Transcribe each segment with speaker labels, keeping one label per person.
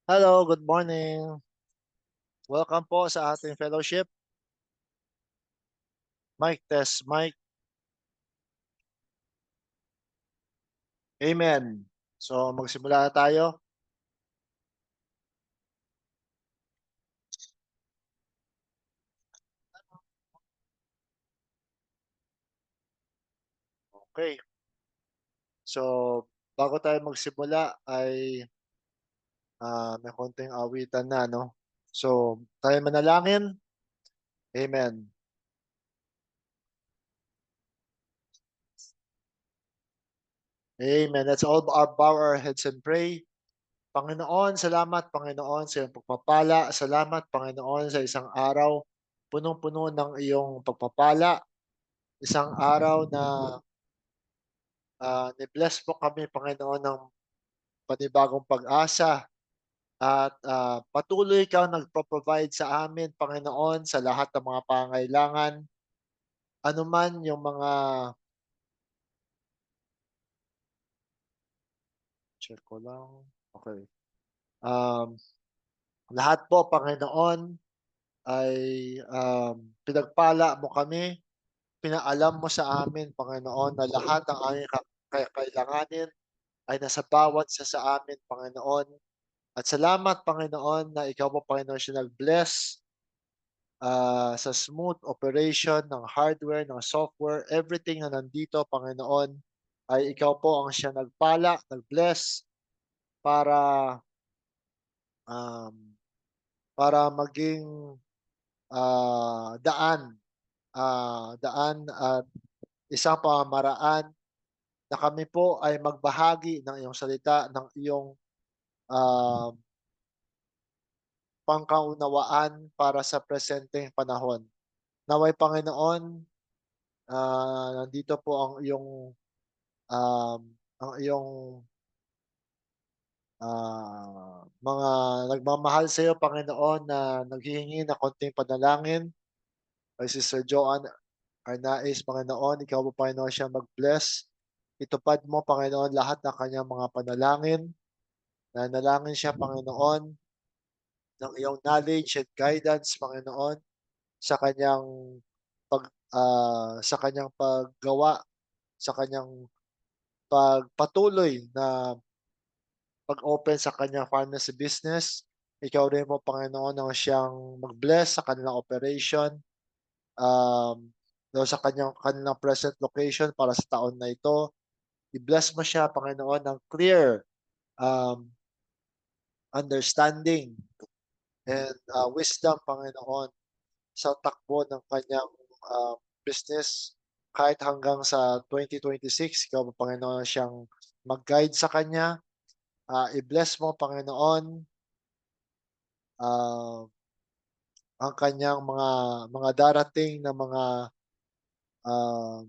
Speaker 1: Hello, good morning. Welcome po sa ating fellowship. Mic test, mic. Amen. So magsimula na tayo. Okay. So bago tayo magsimula ay may konting awitan na, no? So tayo manalangin. Amen. Amen. Let's all bow our heads and pray. Panginoon, salamat Panginoon sa iyong pagpapala. Salamat Panginoon sa isang araw punong-puno ng iyong pagpapala. Isang araw na ni-bless mo kami Panginoon ng panibagong pag-asa at patuloy kang nagpo-provide sa amin, Panginoon, sa lahat ng mga pangangailangan. Ano man yung mga check ko lang, okey. Um, Lahat po, Panginoon, ay pinagpala mo kami, pinaalam mo sa amin, Panginoon, na lahat ng aming kakailanganin ay nasa bawat isa sa amin, Panginoon. At salamat, Panginoon, na ikaw po, Panginoon, siya nag-bless sa smooth operation ng hardware, ng software, everything na nandito, Panginoon, ay ikaw po ang siya nagpala, nag-bless para, um, para maging daan at isang pamamaraan na kami po ay magbahagi ng iyong salita, ng iyong ah, pangkaunawaan para sa presenteng panahon. Naway Panginoon, nandito po ang iyong mga nagmamahal sa iyo Panginoon na naghihingi ng konting panalangin kay Sister Joanne Arnaiz, Panginoon. Ikaw po, Panginoon, siya mag-bless. Itupad mo, Panginoon, lahat ng kanyang mga panalangin. Nanalangin siya, Panginoon, ng iyong knowledge and guidance, Panginoon, sa kanyang sa kanyang paggawa, sa kanyang pagpatuloy na pag-open sa kanyang pharmacy business. Ikaw rin po, Panginoon, ang siyang mag-bless sa kanilang operation, doon sa kanilang present location para sa taon na ito. I-bless mo siya, Panginoon, ng clear um, understanding and wisdom, Panginoon, sa takbo ng kanyang business kahit hanggang sa 2026. Ikaw po, Panginoon, siyang mag-guide sa kanya. I-bless mo, Panginoon, ah, ang kanyang mga darating na mga ah,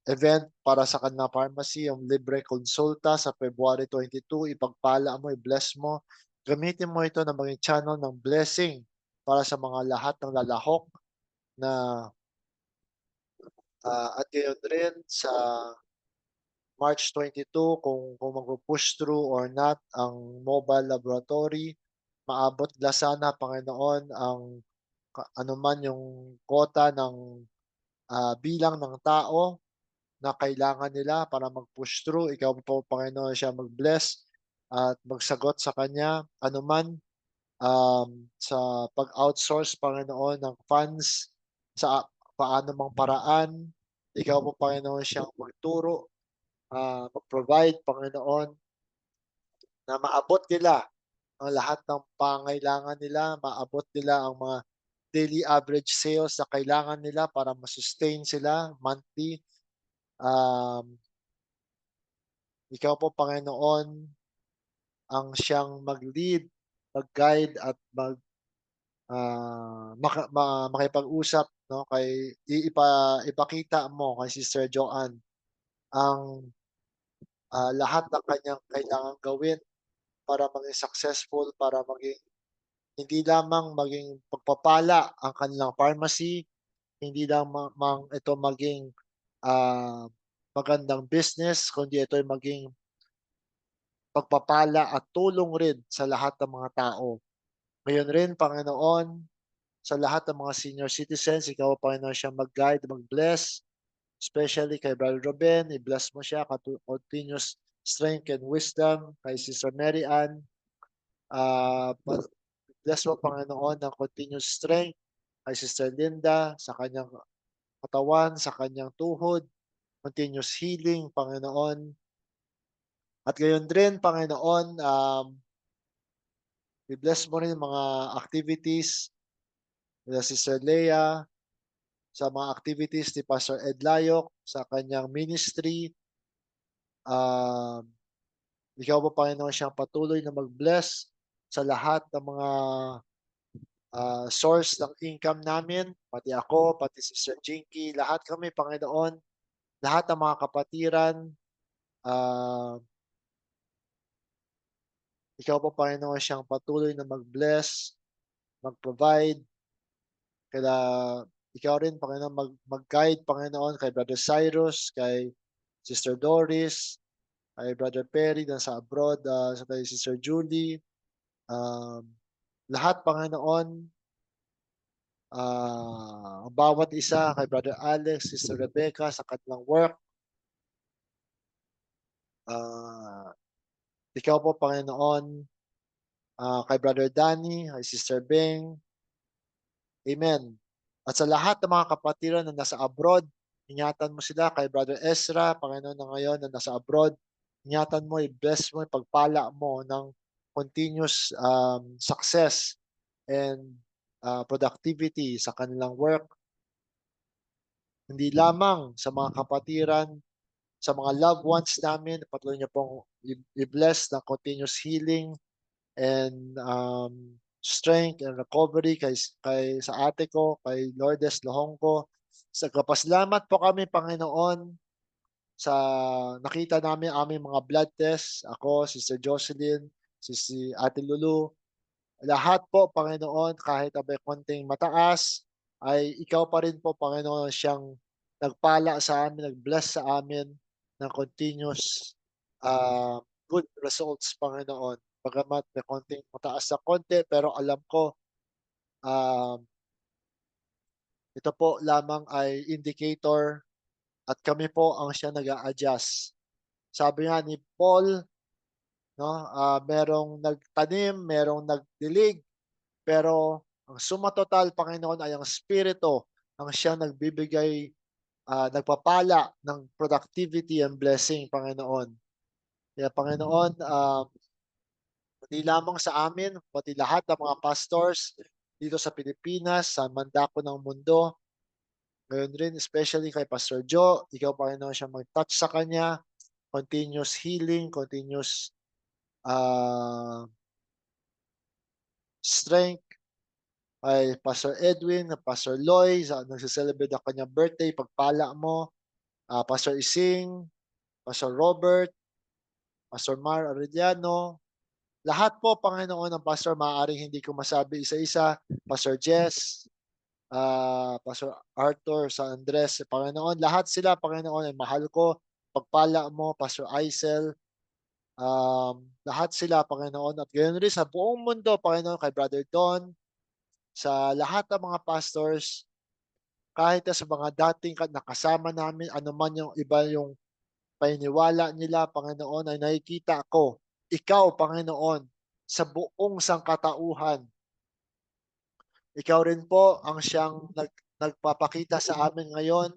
Speaker 1: event para sa kanilang pharmacy, yung libre konsulta sa February 22. Ipagpala mo, i-bless mo. Gamitin mo ito na maging channel ng blessing para sa mga lahat ng lalahok na at gayon rin sa March 22 kung magpu-push through or not ang mobile laboratory, maabot nila sana Panginoon ang anuman yung quota ng bilang ng tao na kailangan nila para mag-push through. Ikaw po, Panginoon, siya mag-bless at magsagot sa kanya anuman sa pag-outsource, Panginoon, ng funds sa paano mang paraan. Ikaw po, Panginoon, siyang magturo, mag-provide, Panginoon, na maabot nila ang lahat ng pangailangan nila, maabot nila ang mga daily average sales na kailangan nila para ma-sustain sila monthly. Um, Ikaw po, Panginoon, ang siyang mag-lead, mag-guide at makipag-usap 'no, ipakita mo kay Sister Joanne ang lahat ng kanyang kailangang gawin para maging successful, para maging hindi lamang maging pagpapala ang kanilang pharmacy, hindi lamang ito maging ah, magandang business, kundi ito'y maging pagpapala at tulong rin sa lahat ng mga tao. Ngayon rin, Panginoon, sa lahat ng mga senior citizens, ikaw, Panginoon, siyang mag-guide, mag-bless, especially kay Brother Ruben, i-bless mo siya, continuous strength and wisdom, kay Sister Mary Ann, bless mo, Panginoon, ng continuous strength kay Sister Linda sa kanyang katawan, sa kanyang tuhod, continuous healing, Panginoon. At gayon din, Panginoon, i-bless mo rin yung mga activities nila Sister Leah, sa mga activities ni Pastor Ed Layok sa kanyang ministry. Um, Ikaw po, Panginoon, siyang patuloy na mag-bless sa lahat ng mga source ng income namin, pati ako, pati Sister Jinky, lahat kami, Panginoon, lahat ng mga kapatiran, ah, ikaw po, Panginoon, siyang patuloy na mag-bless, mag-provide, kaya ikaw rin, Panginoon, mag-guide, Panginoon, kay Brother Cyrus, kay Sister Doris, kay Brother Perry na sa abroad, sa kay Sister Julie, um, lahat, Panginoon, ang bawat isa, kay Brother Alex, Sister Rebecca sa kanilang work, ah, ikaw po, Panginoon, kay Brother Danny, kay Sister Beng, amen. At sa lahat ng mga kapatiran na nasa abroad, ingatan mo sila, kay Brother Ezra, Panginoon, na ngayon na nasa abroad, ingatan mo, i-bless mo, ipagpala mo ng continuous success and productivity sa kanilang work, hindi lamang sa mga kapatiran, sa mga loved ones namin, patuloy niyo pong i-bless ng continuous healing and strength and recovery kay sa ate ko, kay Lourdes Lohongko. Nagpapasalamat po kami, Panginoon, sa nakita namin aming mga blood test. Ako, Sister Jocelyn, si Ate Lulu, lahat po, Panginoon, kahit abay konting mataas, ay ikaw pa rin po, Panginoon, siyang nagpala sa amin, nag-bless sa amin ng continuous good results, Panginoon. Bagamat may konting mataas na konti, pero alam ko, um, ito po lamang ay indicator at kami po ang siya nag-a-adjust. Sabi nga ni Paul, no, merong nagtanim, merong nagdilig, pero ang suma total, Panginoon, ay ang Espiritu ang siyang nagbibigay, nagpapala ng productivity and blessing, Panginoon. Kaya, Panginoon, hindi lamang sa amin, pati lahat ng mga pastors dito sa Pilipinas, sa mandako ng mundo. Ngayon rin, especially kay Pastor Joe, ikaw, Panginoon, siya mag-touch sa kanya, continuous healing, continuous uh, strength, kay Pastor Edwin, Pastor Loy, nagse-celebrate ang kanyang birthday, pagpala mo, Pastor Ising, Pastor Robert, Pastor Mar Arellano, lahat po, Panginoon, ng pastor, maaaring hindi ko masabi isa-isa, Pastor Jess, Pastor Arthur, San Andres, Panginoon, lahat sila, Panginoon, ay mahal ko, pagpala mo, Pastor Aisel, lahat sila, Panginoon, at gayon rin sa buong mundo, Panginoon, kay Brother Don, sa lahat ng mga pastors, kahit na sa mga dating nakasama namin, ano man yung iba yung paniniwala nila, Panginoon, ay nakikita ko, ikaw, Panginoon, sa buong sangkatauhan, ikaw rin po ang siyang nagpapakita sa amin ngayon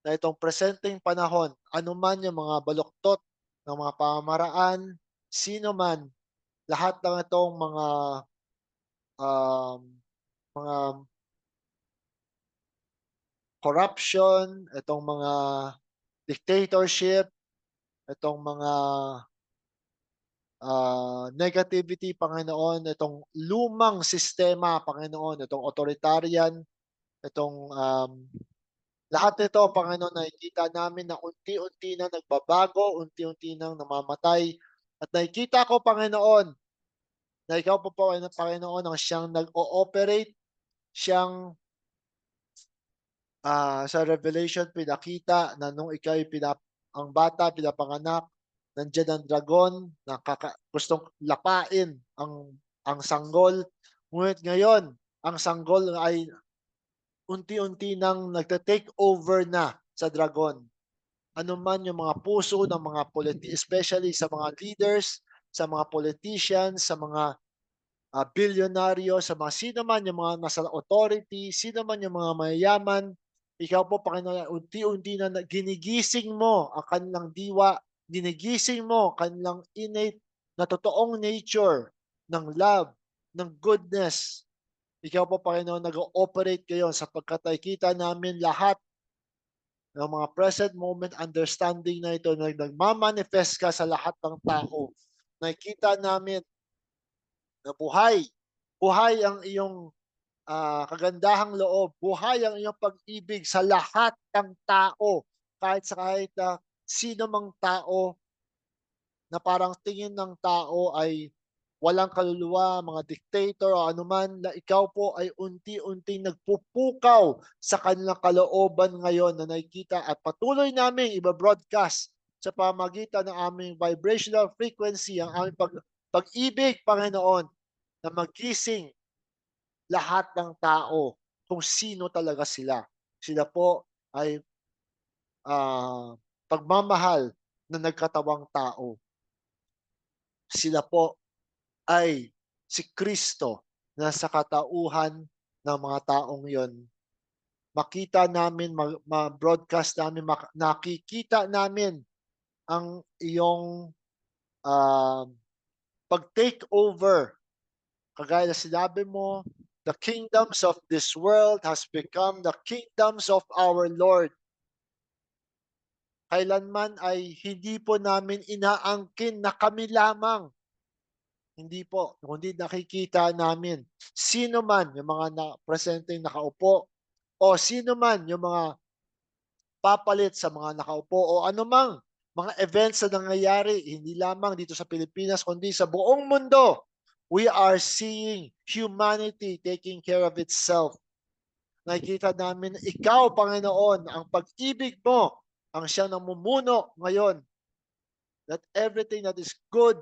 Speaker 1: na itong presenteng panahon, anuman yung mga baluktot ng mga pamamaraan, sino man, lahat ng itong um, mga corruption, itong mga dictatorship, itong mga negativity, Panginoon, itong lumang sistema, Panginoon, itong authoritarian, itong lahat nito, Panginoon, nakikita namin na unti-unti na nagbabago, unti-unti nang namamatay. At nakikita ko, Panginoon, na ikaw po, Panginoon, ang siyang nag-ooperate, siyang sa Revelation pinakita na nung ikaw ang bata, pinapanganak, nandiyan ang dragon na gustong lapain ang sanggol. Ngunit ngayon, ang sanggol ay unti-unti nang nagte-take over na sa dragon. Ano man yung mga puso ng mga especially sa mga leaders, sa mga politicians, sa mga bilyonaryo, sa mga sino man yung mga nasa authority, sino man yung mga mayayaman, ikaw po, Panginoon, unti-unti na ginigising mo ang kanilang diwa, ginigising mo kanilang innate na totoong nature ng love, ng goodness. Ikaw po, Panginoon, nag-ooperate kayo sapagkat nakikita namin lahat ng mga present moment understanding na ito na nagmamanifest ka sa lahat ng tao. Nakikita namin na buhay, buhay ang iyong kagandahang loob, buhay ang iyong pag-ibig sa lahat ng tao, kahit na sino mang tao na parang tingin ng tao ay walang kaluluwa, mga dictator o anuman, na ikaw po ay unti-unting nagpupukaw sa kanilang kalooban ngayon na nakikita at patuloy namin iba-broadcast sa pamagitan ng aming vibrational frequency, ang aming pag-ibig, Panginoon, na magising lahat ng tao kung sino talaga sila. Sila po ay pagmamahal na nagkatawang tao. Sila po ay si Kristo na sa katauhan ng mga taong yon. Makita namin, ma-broadcast namin, nakikita namin ang iyong uh, pag-take over. Kagaya na sinabi mo, the kingdoms of this world has become the kingdoms of our Lord. Kailanman ay hindi po namin inaangkin na kami lamang. Hindi po, kundi nakikita namin sino man yung mga presenteng nakaupo o sino man yung mga papalit sa mga nakaupo o anumang mga events na nangyayari, hindi lamang dito sa Pilipinas, kundi sa buong mundo. We are seeing humanity taking care of itself. Nakikita namin na ikaw, Panginoon, ang pag-ibig mo, ang siyang namumuno ngayon. That everything that is good,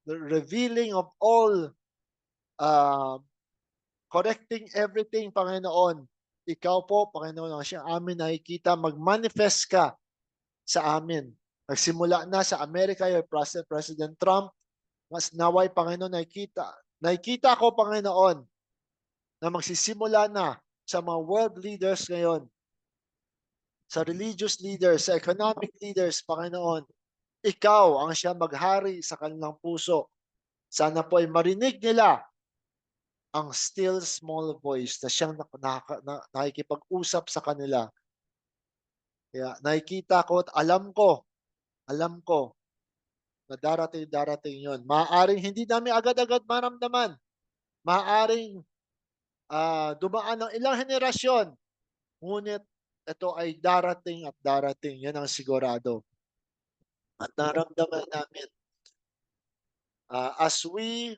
Speaker 1: the revealing of all, uh, correcting everything, Panginoon. Ikaw po, Panginoon, ang siyang amin nakikita, mag-manifest ka sa amin. Nagsimula na sa Amerika yung President Trump, mas naway, Panginoon, nakikita ko, Panginoon, na magsisimula na sa mga world leaders ngayon, sa religious leaders, sa economic leaders, Panginoon, ikaw ang siya maghari sa kanilang puso. Sana po ay marinig nila ang still small voice na siyang nakikipag-usap sa kanila. Kaya nakikita ko at alam ko na darating yon. Maaaring hindi namin agad-agad maramdaman. Maaaring dumaan ng ilang henerasyon. Ngunit ito ay darating at darating. Yan ang sigurado. At naramdaman namin as we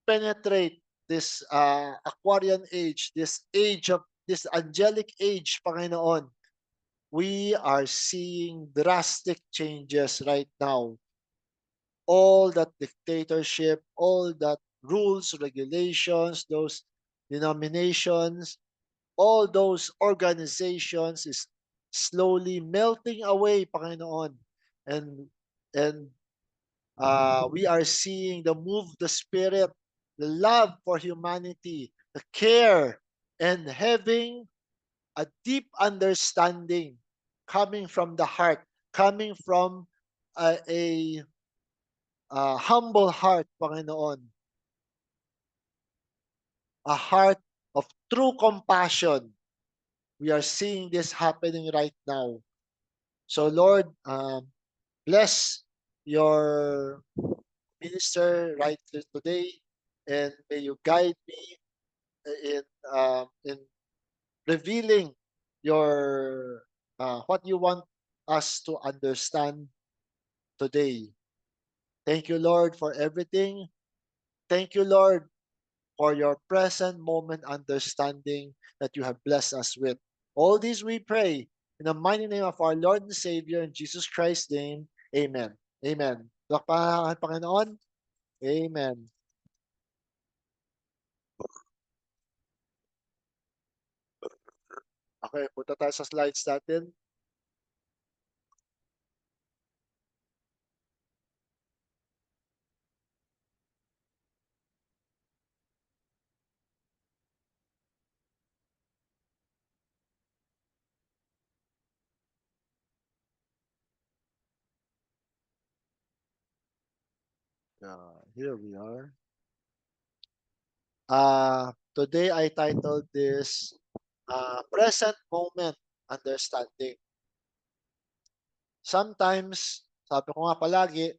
Speaker 1: penetrate this Aquarian age, this angelic age, Panginoon, we are seeing drastic changes right now. All that dictatorship, all that rules, regulations, those denominations, all those organizations is slowly melting away, Panginoon. And we are seeing the move, the spirit, the love for humanity, the care, and having a deep understanding coming from the heart, coming from a humble heart, Panginoon. A heart of true compassion. We are seeing this happening right now. So Lord, bless your minister right today, and may you guide me in revealing your what you want us to understand today. Thank you, Lord, for everything. Thank you, Lord, for your present moment understanding that you have blessed us with. All these we pray in the mighty name of our Lord and Savior, in Jesus Christ's name. Amen. Amen. Palakpakan ang Panginoon. Amen. Okay, punta tayo sa slides natin. Here we are. Today I titled this Present Moment Understanding. Sometimes, sabi ko nga palagi,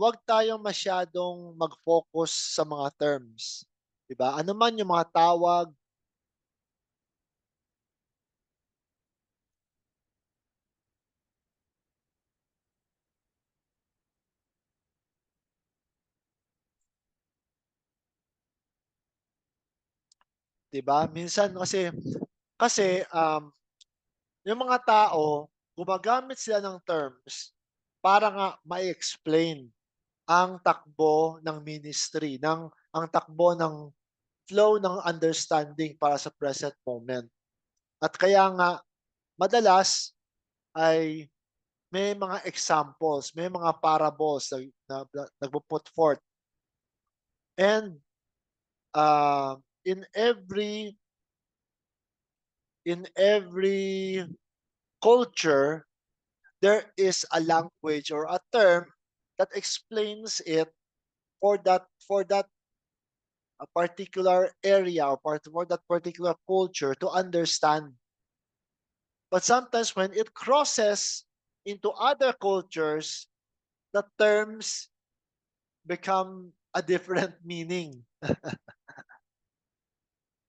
Speaker 1: wag tayong masyadong mag-focus sa mga terms. 'Di ba? Ano man yung mga tawag, 'di ba? Minsan kasi yung mga tao gumagamit sila ng terms para nga ma-explain ang takbo ng ministry, ang takbo ng flow ng understanding para sa present moment. At kaya nga madalas ay may mga examples, may mga parables na nagpo-put forth. And uh, in every in every culture, there is a language or a term that explains it for that a particular area or for that particular culture to understand. But sometimes when it crosses into other cultures, the terms become a different meaning.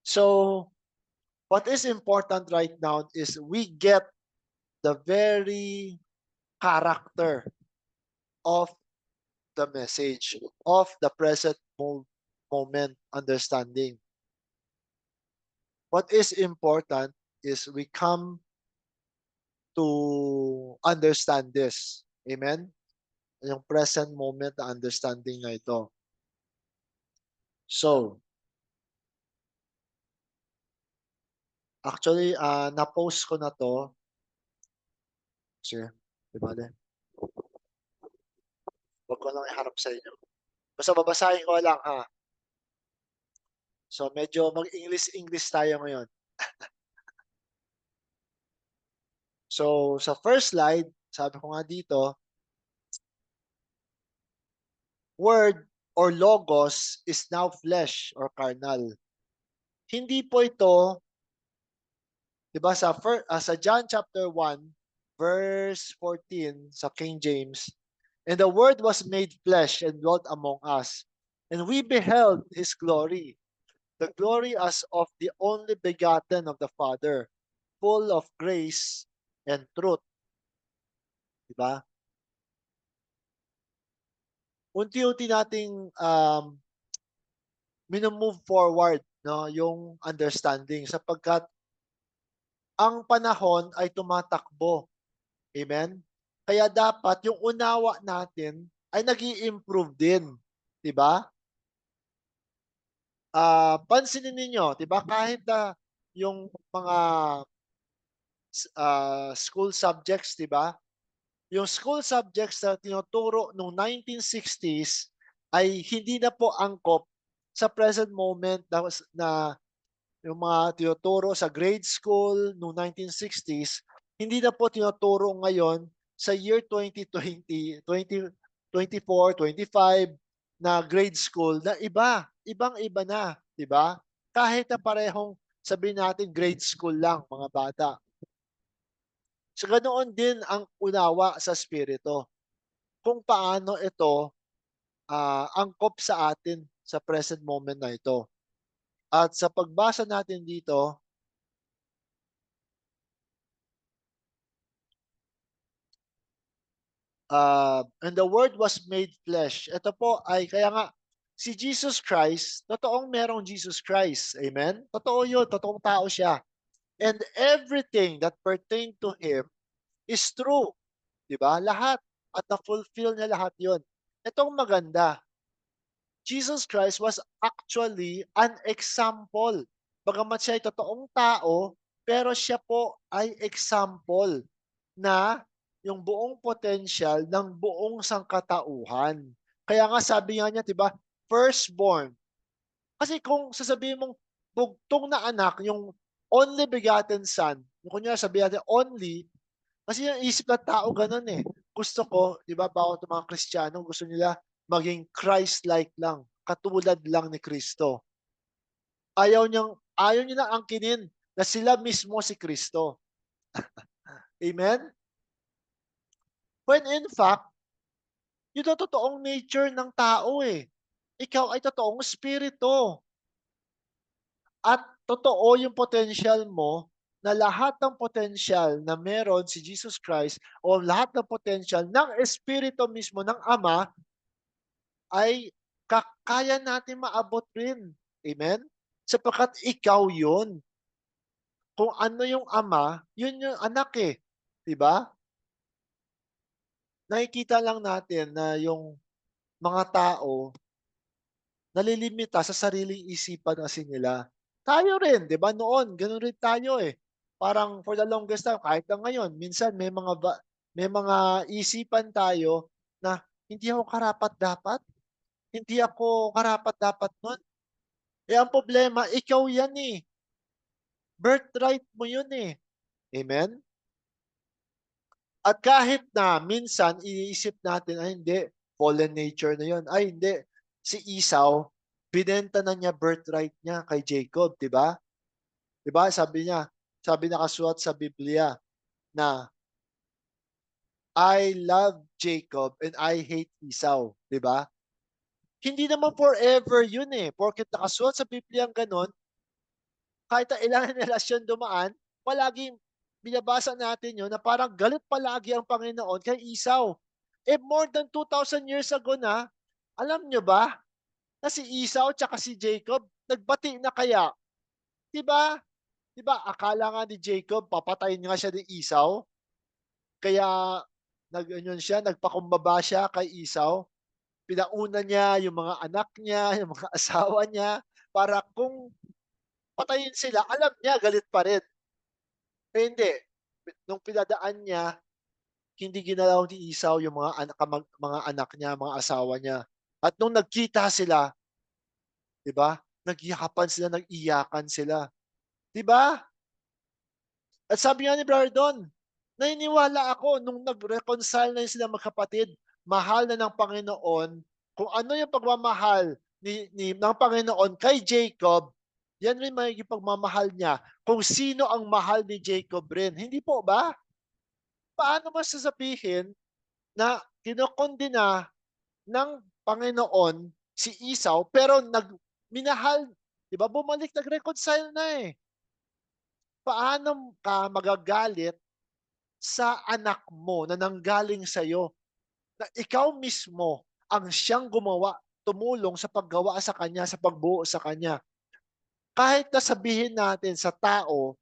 Speaker 1: So what is important right now is we get the very character of the message, of the present moment understanding. What is important is we come to understand this. Amen? Yung present moment na understanding na ito. So, actually, na-post ko na to. Sige, di bale. Huwag ko lang iharap sa inyo. Basta babasahin ko lang ha. So, medyo mag-English tayo ngayon. So, sa first slide, sabi ko nga dito, word or logos is now flesh or carnal. Hindi po ito, 'di ba sa John chapter 1 verse 14 sa King James, and the word was made flesh and dwelt among us, and we beheld his glory, the glory as of the only begotten of the Father, full of grace and truth, 'di ba? Unti-unti nating mino-move forward, no, yung understanding sapagkat ang panahon ay tumatakbo. Amen? Kaya dapat yung unawa natin ay nag-i-improve din, 'di ba? Pansinin ninyo, 'di ba, kahit na yung mga school subjects, 'di ba? Yung school subjects na tinuturo nung 1960s ay hindi na po angkop sa present moment na yung mga tinuturo sa grade school noong 1960s, hindi na po tinuturo ngayon sa year 2020, 2024, 25 na grade school na ibang-iba na, 'di ba? Kahit na parehong sabihin natin grade school lang mga bata. So ganoon din ang unawa sa Espiritu. Kung paano ito angkop sa atin sa present moment na ito. At sa pagbasa natin dito, and the word was made flesh. Ito po ay kaya nga si Jesus Christ, totoong merong Jesus Christ. Amen? Totoo yun, totoong tao siya. And everything that pertained to Him is true. 'di ba? Lahat at na-fulfill niya lahat 'yon. Itong maganda, Jesus Christ was actually an example. Bagamat siya ay totoong tao, pero siya po ay example na yung buong potential ng buong sangkatauhan. Kaya nga sabi nga niya, 'di ba, firstborn. Kasi kung sasabihin mong bugtong na anak, yung only begotten son, yung kunyari sabihin natin only, kasi yung isip ng tao gano'n, eh. Gusto ko, 'di ba, bawat mga Kristiyano gusto nila maging Christ-like lang, katulad lang ni Kristo. Ayaw niyang angkinin na sila mismo si Kristo. Amen? When in fact, yun ang totoong nature ng tao, eh. Ikaw ay totoong espiritu at totoo yung potential mo na lahat ng potential na meron si Jesus Christ o lahat ng potential ng espiritu mismo ng Ama ay kaya natin maabot rin. Amen? Sapagkat ikaw yun. Kung ano yung Ama, yun yung anak, eh. 'Di ba? Nakikita lang natin na yung mga tao nalilimita sa sariling isipan kasi nila. Tayo rin, 'di ba noon gano'n rin tayo, eh. Parang for the longest time kahit na ngayon minsan may mga isipan tayo na, "Hindi ako karapat-dapat, hindi ako karapat-dapat nun." Eh, ang problema ikaw 'yan, eh, birthright mo 'yun, eh. Amen? At kahit na minsan iniisip natin, "Ay hindi, fallen nature na 'yun. Ay hindi, si Esau binenta na niya birthright niya kay Jacob." 'Di ba? 'Di ba sabi nakasulat sa Biblia na, "I love Jacob and I hate Esau." 'Di ba? Hindi naman forever 'yun, eh, porket nakasulat sa Biblia ang gano'n, kahit na ilang henerasyon dumaan, palaging binabasa natin 'yun na parang galit palagi ang Panginoon kay Esau. Eh, more than 2,000 years ago na, alam niyo ba na si Esau tsaka si Jacob nagbati na kaya? 'Di ba? 'Di ba akala nga ni Jacob papatayin nga siya ni Esau, kaya nag-ano siya, nagpakumbaba siya kay Esau. Pinauna niya yung mga anak niya, yung mga asawa niya, para kung patayin sila, alam niya galit pa rin. Eh, hindi, nung pinadaan niya, hindi ginalaw ni Esau yung mga anak niya, mga asawa niya. At nung nagkita sila, 'di ba, nagyakapan sila, nag-iyakan sila, 'di ba? At sabi nga ni Brother Don, naniniwala ako nung nag-reconcile na sila magkapatid, mahal na ng Panginoon, kung ano yung pagmamahal ng Panginoon kay Jacob, yan rin magiging pagmamahal niya kung sino ang mahal ni Jacob rin. Hindi po ba? Paano mo sasabihin na kinokondena ng Panginoon si Esau pero minahal, 'di ba? Bumalik, nag-reconcile na eh. Paano ka magagalit sa anak mo na nanggaling sa'yo, na ikaw mismo ang siyang gumawa, tumulong sa paggawa sa kanya, sa pagbuo sa kanya. Kahit na sabihin natin sa tao,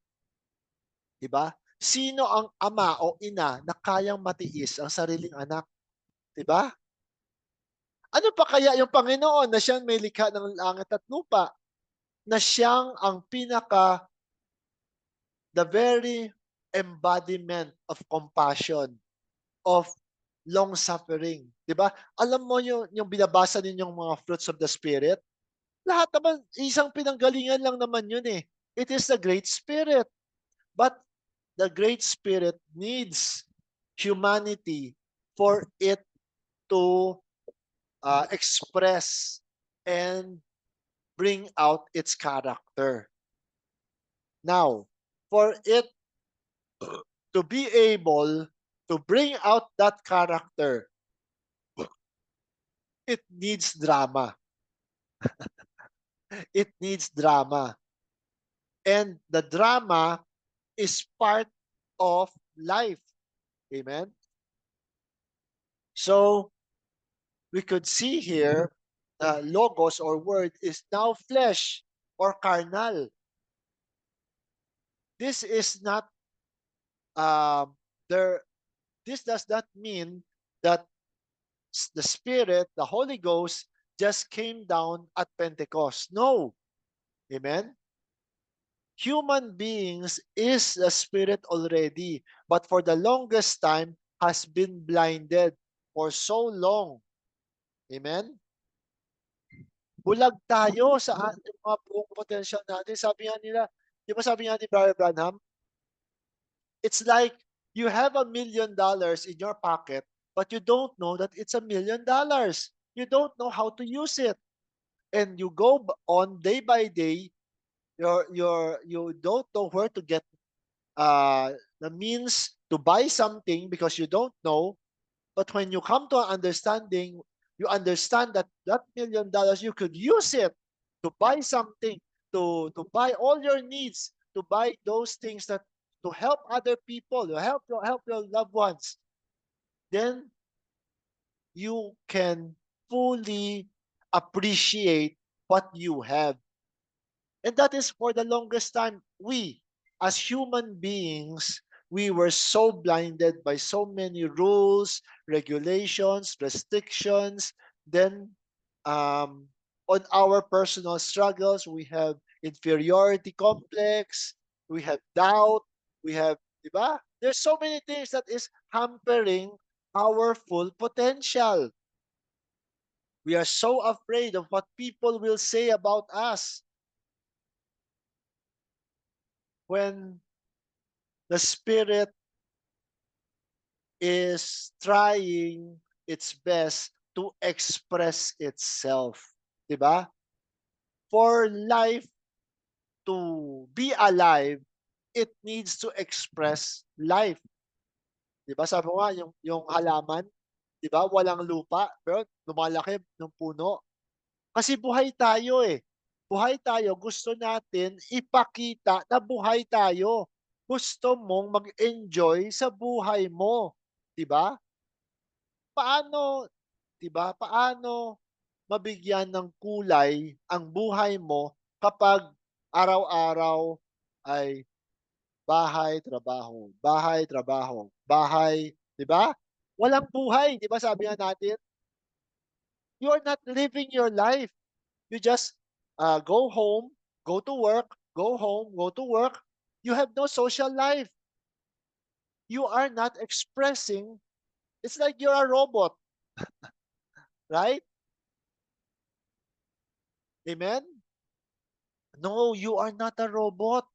Speaker 1: 'di ba, sino ang ama o ina na kayang matiis ang sariling anak, 'di ba? Ano pa kaya yung Panginoon na siyang may likha ng langit at lupa, na siyang ang the very embodiment of compassion, of long-suffering, 'di ba? Alam mo yung binabasa ninyong mga fruits of the spirit, lahat naman isang pinanggalingan lang naman yun, eh. It is the Great Spirit, but the Great Spirit needs humanity for it to, express and bring out its character. Now, for it to be able to bring out that character, it needs drama. It needs drama. And the drama is part of life. Amen? So, we could see here, logos or word is now flesh or carnal. This is not um, their this does not mean that the Spirit, the Holy Ghost, just came down at Pentecost. No. Amen? Human beings is the Spirit already, but for the longest time has been blinded for so long. Amen? Bulag tayo sa ating mga buong potential natin. Sabi nga nila, di ba sabi nga ni Brother Branham, it's like you have $1 million in your pocket, but you don't know that it's $1 million. You don't know how to use it. And you go on day by day, you don't know where to get the means to buy something because you don't know. But when you come to an understanding, you understand that that $1 million, you could use it to buy something, to buy all your needs, to buy those things that to help other people, to help your loved ones. Then you can fully appreciate what you have. And that is for the longest time. We, as human beings, we were so blinded by so many rules, regulations, restrictions. Then, on our personal struggles, we have inferiority complex, we have doubt, we have, di ba? There's so many things that is hampering our full potential. We are so afraid of what people will say about us when the Spirit is trying its best to express itself. Diba? For life to be alive, it needs to express life. Diba? Sabi ko nga, yung halaman, diba? Walang lupa, pero lumalaki ng puno. Kasi buhay tayo eh. Buhay tayo, gusto natin ipakita na buhay tayo. Gusto mong mag-enjoy sa buhay mo. 'Di ba? Paano, 'di ba? Paano mabigyan ng kulay ang buhay mo kapag araw-araw ay bahay, trabaho, bahay, trabaho, bahay, 'di ba? Walang buhay, 'di ba sabi nga natin? You are not living your life. You just go home, go to work, go home, go to work. You have no social life. You are not expressing. It's like you're a robot, right? Amen? No, you are not a robot.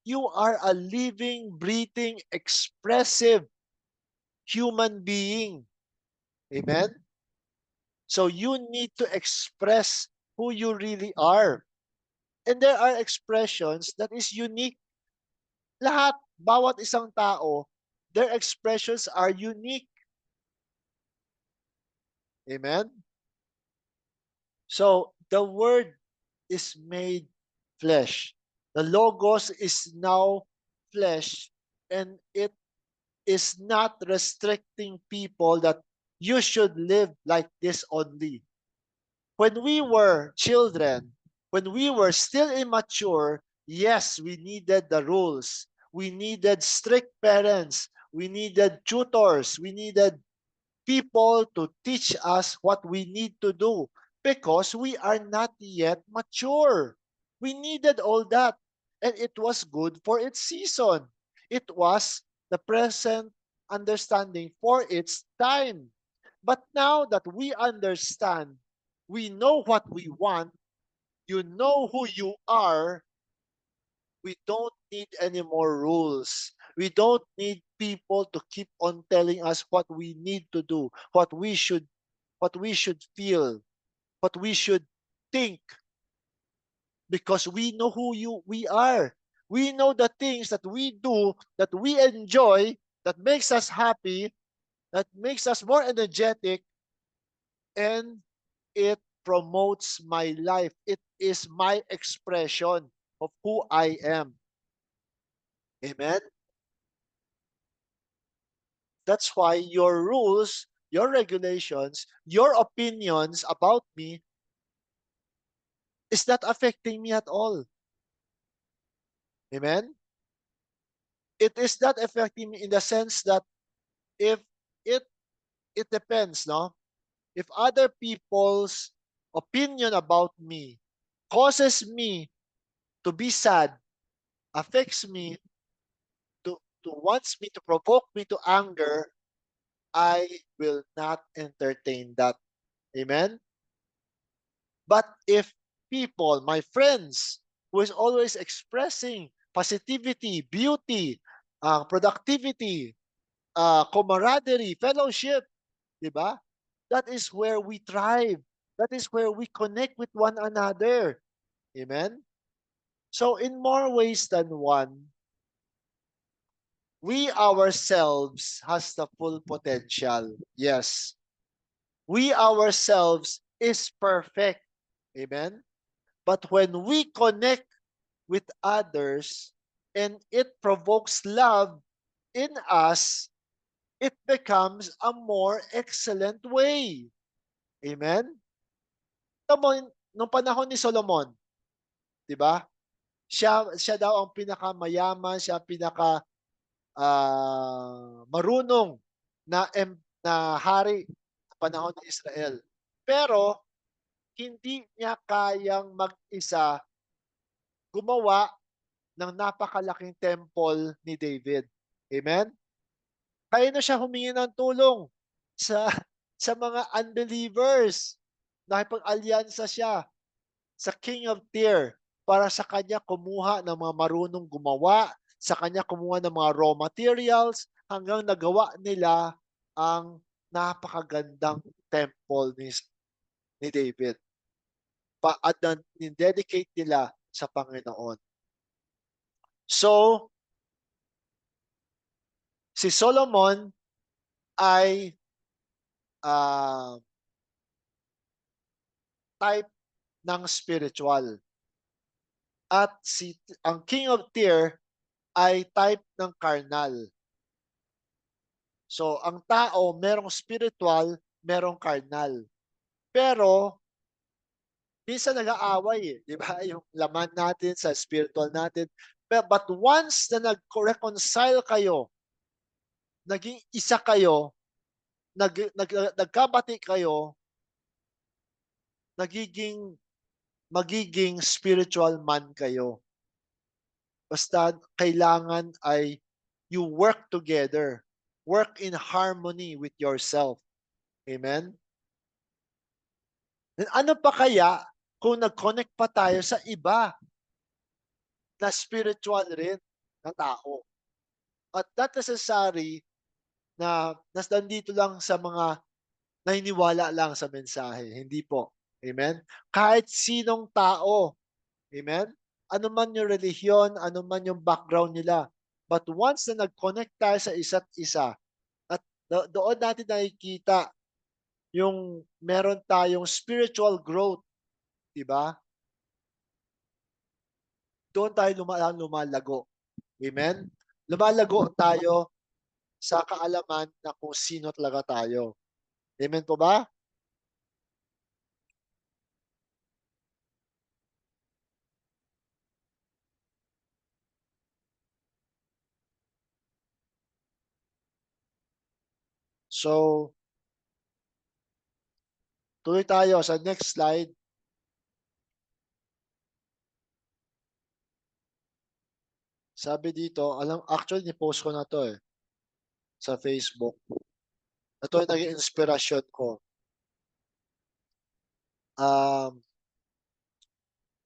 Speaker 1: You are a living, breathing, expressive human being. Amen? So you need to express who you really are. And there are expressions that is unique. Lahat, bawat isang tao, their expressions are unique. Amen? So the word is made flesh. The Logos is now flesh, and it is not restricting people that you should live like this only. When we were children, when we were still immature, yes, we needed the rules. We needed strict parents. We needed tutors. We needed people to teach us what we need to do because we are not yet mature. We needed all that. And it was good for its season. It was the present understanding for its time. But now that we understand, we know what we want, you know who you are, we don't need any more rules. We don't need people to keep on telling us what we need to do, what we should feel, what we should think, because we know we are. We know the things that we do, that we enjoy, that makes us happy, that makes us more energetic, and it promotes my life. It is my expression of who I am. Amen. That's why your rules, your regulations, your opinions about me is not affecting me at all. Amen? It is not affecting me in the sense that if it depends, no? If other people's opinion about me causes me to be sad, affects me, to wants me to provoke me to anger, I will not entertain that. Amen? But if people, my friends, who is always expressing positivity, beauty, productivity, camaraderie, fellowship, di ba? That is where we thrive. That is where we connect with one another. Amen? So in more ways than one, we ourselves has the full potential. Yes. We ourselves is perfect. Amen? But when we connect with others and it provokes love in us, it becomes a more excellent way. Amen? Nung panahon ni Solomon, di ba? Siya daw ang pinakamayaman, siya ang pinaka marunong na hari sa panahon ng Israel. Pero hindi niya kayang mag-isa gumawa ng napakalaking temple ni David. Amen? Kaya na siya humingi ng tulong sa sa mga unbelievers. Nakipag-alyansa siya sa King of Tyre para sa kanya kumuha ng mga marunong gumawa, sa kanya kumuha ng mga raw materials hanggang nagawa nila ang napakagandang temple ni David. At dedicate nila sa Panginoon. So, si Solomon ay type ng spiritual. At ang King of Tyre ay type ng carnal. So, ang tao merong spiritual, merong carnal. Pero minsan nag-aaway di ba? Yung laman natin sa spiritual natin. But once na nag-reconcile kayo, naging isa kayo, nagkabati kayo, magiging spiritual man kayo. Basta kailangan ay you work together. Work in harmony with yourself. Amen? And ano pa kaya kung nag-connect pa tayo sa iba na spiritual rin na tao? At not necessary na nandito lang sa mga naniniwala lang sa mensahe. Hindi po. Amen? Kahit sinong tao. Amen? Ano man yung relihiyon, ano man yung background nila. But once na nag-connect tayo sa isa't isa, at doon natin nakikita yung meron tayong spiritual growth, di ba? Doon tayo lumalago. Amen? Lumalago tayo sa kaalaman na kung sino talaga tayo. Amen po ba? So, tuloy tayo sa next slide. Sabi dito, actually, ni-post ko na to sa Facebook. Ito ay naging inspirasyon ko. Um,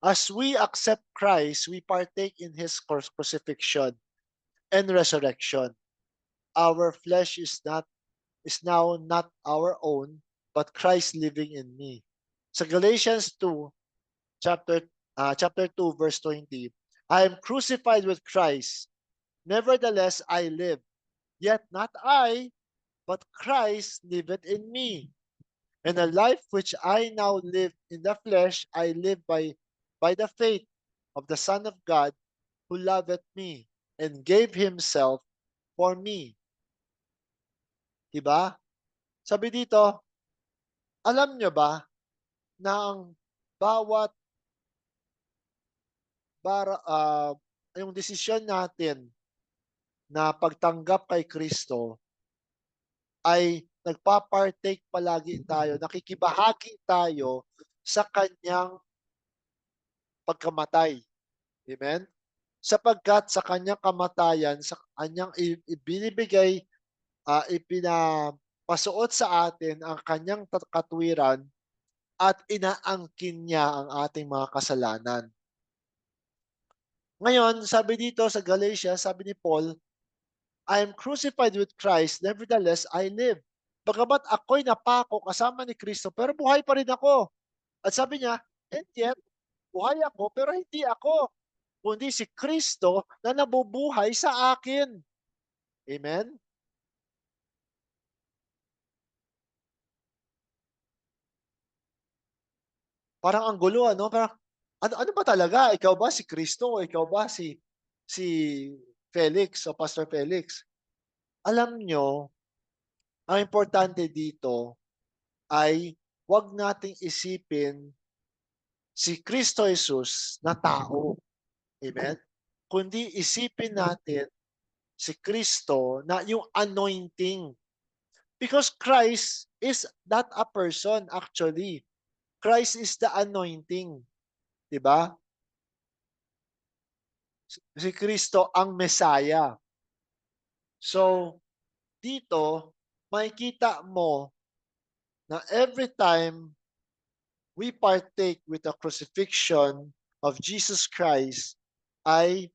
Speaker 1: as we accept Christ, we partake in His crucifixion and resurrection. Our flesh is now not our own, but Christ living in me. Sa Galatians 2, chapter 2, verse 20, I am crucified with Christ. Nevertheless, I live. Yet not I, but Christ liveth in me. And the life which I now live in the flesh, I live by the faith of the Son of God who loveth me and gave Himself for me. Diba? Sabi dito, alam nyo ba na ang bawat yung desisyon natin na pagtanggap kay Kristo ay nagpa-partake palagi tayo, nakikibahagi tayo sa kanyang pagkamatay. Amen? Sapagkat sa kanyang kamatayan, sa kanyang ibinibigay, ipinapasuot sa atin ang kanyang katwiran at inaangkin niya ang ating mga kasalanan. Ngayon, sabi dito sa Galatia, sabi ni Paul, I am crucified with Christ, nevertheless I live. Bagamat ako'y napako kasama ni Kristo, pero buhay pa rin ako. At sabi niya, and yet, buhay ako, pero hindi ako, kundi si Kristo na nabubuhay sa akin. Amen? Parang ang gulo, ano? Parang, ano ba talaga? Ikaw ba si Kristo o ikaw ba si Felix o Pastor Felix? Alam nyo, ang importante dito ay wag nating isipin si Kristo Jesus na tao. Amen? Kundi isipin natin si Kristo na yung anointing. Because Christ is not a person actually. Christ is the anointing. Diba? Si Kristo ang Messiah. So, dito, makikita mo na every time we partake with the crucifixion of Jesus Christ, ay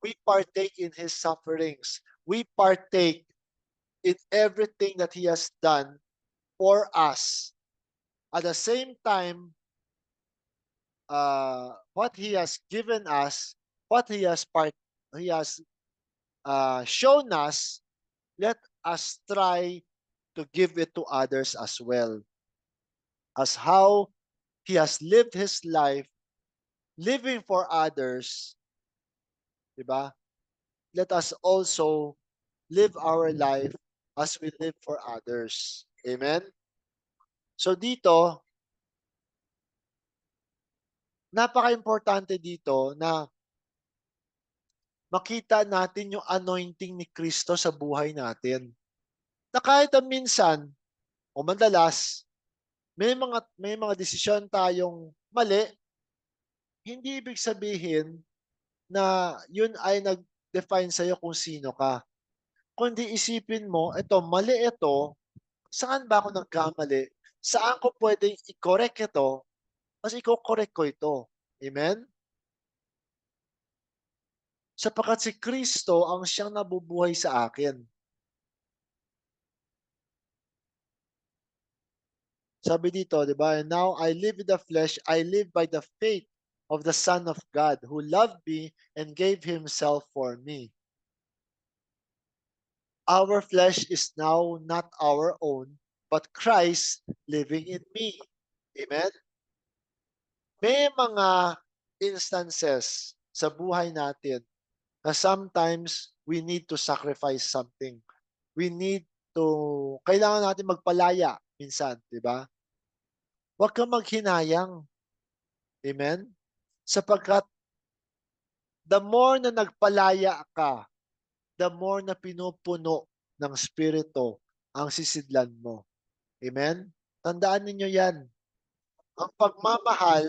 Speaker 1: we partake in His sufferings. We partake in everything that He has done for us. At the same time, what He has given us, what He has shown us, let us try to give it to others as well. As how He has lived His life, living for others, di ba? Let us also live our life as we live for others. Amen? So dito, napaka-importante dito na makita natin yung anointing ni Kristo sa buhay natin. Na kahit na minsan o madalas may mga desisyon tayong mali, hindi ibig sabihin na yun ay nag-define sa'yo kung sino ka. Kundi isipin mo, ito, mali ito, saan ba ako nagkamali? Saan ko pwedeng i-correct ito? Mas i-correct ko ito. Amen? Sapagkat si Kristo ang siyang nabubuhay sa akin. Sabi dito, di ba? And now I live in the flesh, I live by the faith of the Son of God who loved me and gave Himself for me. Our flesh is now not our own, but Christ living in me. Amen? May mga instances sa buhay natin na sometimes we need to sacrifice something. We need kailangan natin magpalaya minsan, di ba? Huwag kang maghinayang. Amen? Sapagkat the more na nagpalaya ka, the more na pinupuno ng Espiritu ang sisidlan mo. Amen? Tandaan ninyo yan. Ang pagmamahal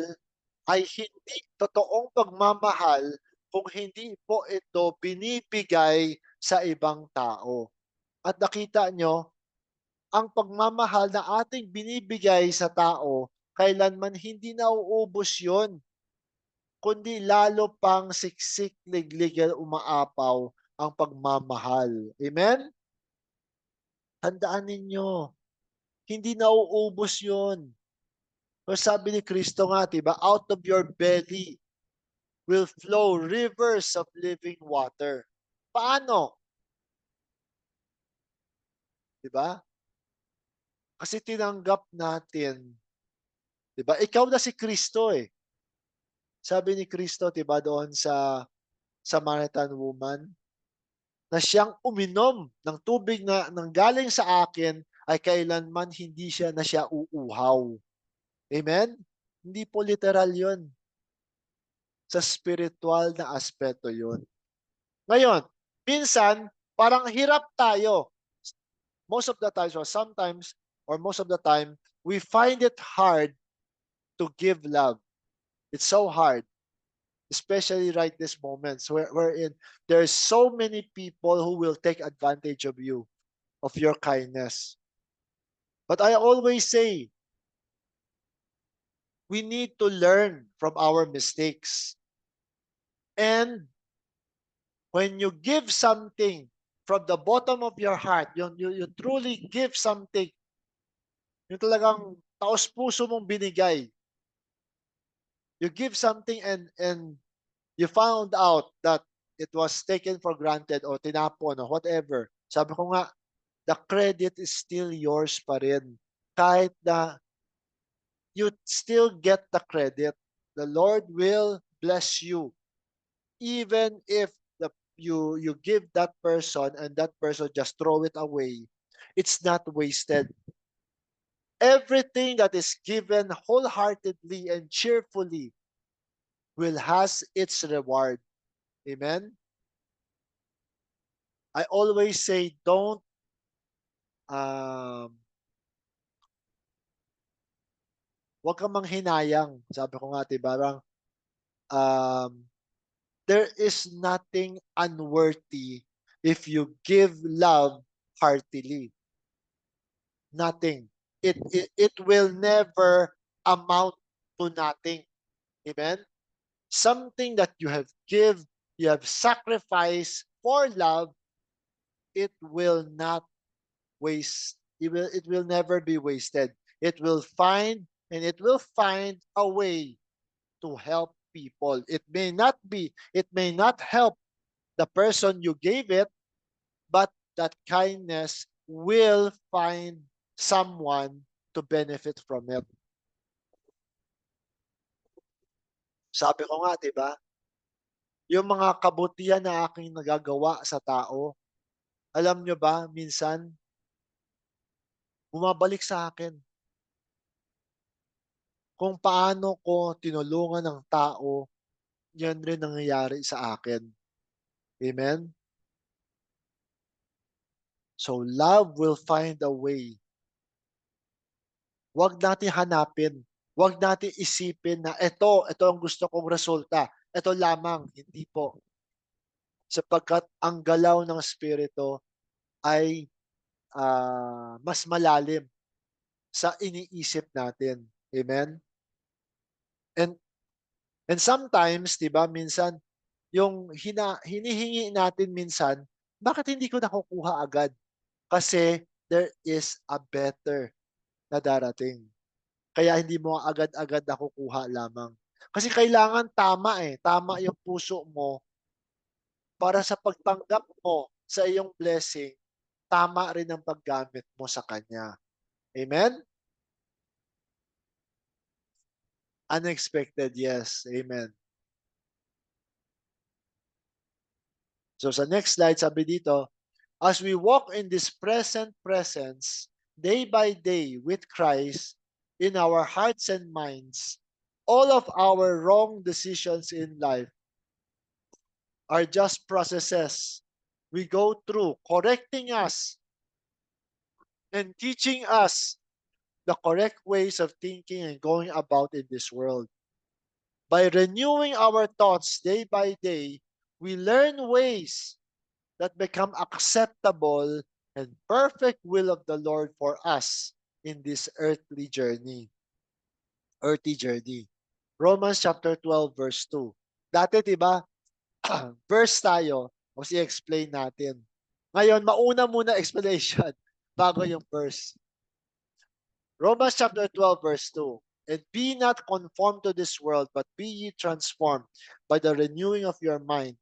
Speaker 1: ay hindi totoong pagmamahal kung hindi po ito binibigay sa ibang tao. At nakita nyo, ang pagmamahal na ating binibigay sa tao, kailanman hindi nauubos yon, kundi lalo pang siksik, ligligal, umaapaw ang pagmamahal. Amen? Tandaan ninyo, hindi nauubos yon. So sabi ni Kristo nga, diba, out of your belly will flow rivers of living water. Paano? Diba? Kasi tinanggap natin, diba? Ikaw na si Kristo eh. Sabi ni Kristo, diba, doon sa Samaritan woman, na siyang uminom ng tubig na nanggaling sa akin ay kailanman hindi na siya uuhaw. Amen? Hindi po literal yun. Sa spiritual na aspeto yun. Ngayon, minsan, parang hirap tayo. most of the times, or sometimes, or most of the time, we find it hard to give love. It's so hard, especially right this moments wherein there's so many people who will take advantage of you, of your kindness. But I always say, we need to learn from our mistakes. And when you give something from the bottom of your heart, you truly give something, yung talagang taos puso mong binigay. You give something and you found out that it was taken for granted or tinapon or whatever. Sabi ko nga, the credit is still yours pa rin. Kahit na you still get the credit. The Lord will bless you. Even if you give that person and that person just throw it away, it's not wasted. Everything that is given wholeheartedly and cheerfully will has its reward. Amen? I always say, don't um, wag kang manghinayang. Sabi ko nga, diba, parang, um, there is nothing unworthy if you give love heartily. Nothing. It will never amount to nothing. Amen? Something that you have sacrificed for love, it will not waste. It will never be wasted. It will find a way to help people. It may not help the person you gave it, but that kindness will find someone to benefit from it. Sabi ko nga, 'di ba? Yung mga kabutihan na aking nagagawa sa tao, alam nyo ba, minsan bumabalik sa akin kung paano ko tinulungan ng tao, yan rin nangyayari sa akin. Amen? So love will find a way. Huwag natin hanapin. Huwag natin isipin na ito ang gusto kong resulta. Ito lamang, hindi po. Sapagkat ang galaw ng Espiritu ay mas malalim sa iniisip natin. Amen? And and sometimes, 'di ba, minsan yung hinihingi natin minsan, bakit hindi ko nakukuha agad? Kasi there is a better na darating. Kaya hindi mo agad-agad nakukuha lamang. Kasi kailangan tama tama yung puso mo para sa pagtanggap mo sa iyong blessing, tama rin ang paggamit mo sa kanya. Amen? Unexpected, yes. Amen. So sa next slide, sabi dito, as we walk in this present presence, day by day with Christ in our hearts and minds, all of our wrong decisions in life are just processes we go through, correcting us and teaching us the correct ways of thinking and going about in this world. By renewing our thoughts day by day, we learn ways that become acceptable and perfect will of the Lord for us in this earthly journey. Romans chapter 12 verse 2. Dati 'di ba, verse tayo, o i-explain natin. Ngayon, mauna muna explanation bago yung verse. Romans chapter 12 verse 2. And be not conformed to this world, but be ye transformed by the renewing of your mind,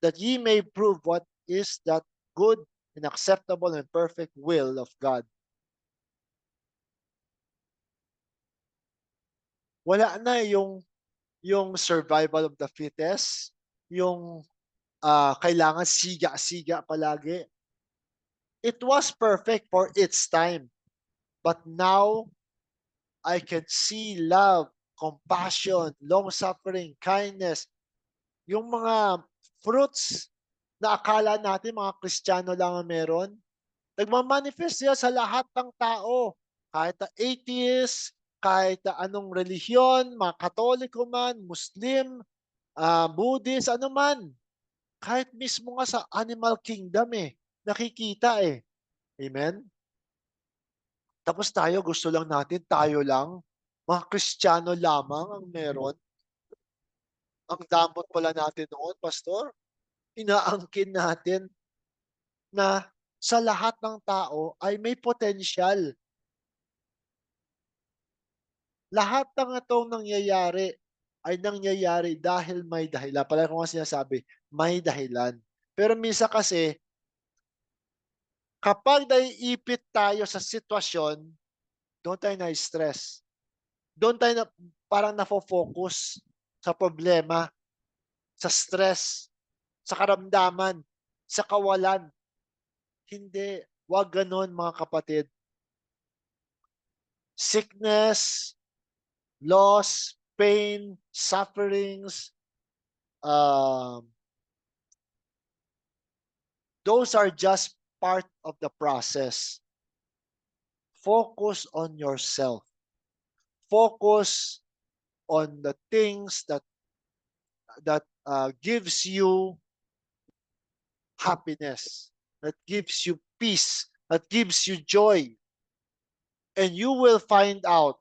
Speaker 1: that ye may prove what is that good and acceptable and perfect will of God. Wala na yung survival of the fittest, yung kailangan siga-siga palagi. It was perfect for its time. But now, I can see love, compassion, long-suffering, kindness, yung mga fruits na akala natin mga Kristiyano lang ang meron, Nagma-manifest yan sa lahat ng tao, kahit na atheist, kahit na anong relihiyon, mga Katoliko man, Muslim, Buddhist, ano man. Kahit mismo nga sa animal kingdom, nakikita, Amen? Tapos tayo gusto lang natin, tayo lang, mga Kristiyano lamang ang meron. Ang damot pala natin noon, pastor. Inaangkin natin na sa lahat ng tao ay may potensyal. Lahat ng itong nangyayari ay nangyayari dahil may dahilan. Palagi ko nga sinasabi, may dahilan. Pero minsan kasi, kapag naiipit tayo sa sitwasyon, doon tayo na-stress. Doon tayo na, parang nafo-focus sa problema, sa stress, sa karamdaman, sa kawalan. Hindi. Huwag ganon, mga kapatid. Sickness, loss, pain, sufferings, um, those are just part of the process. Focus on yourself. Focus on the things that gives you happiness, that gives you peace, that gives you joy. And you will find out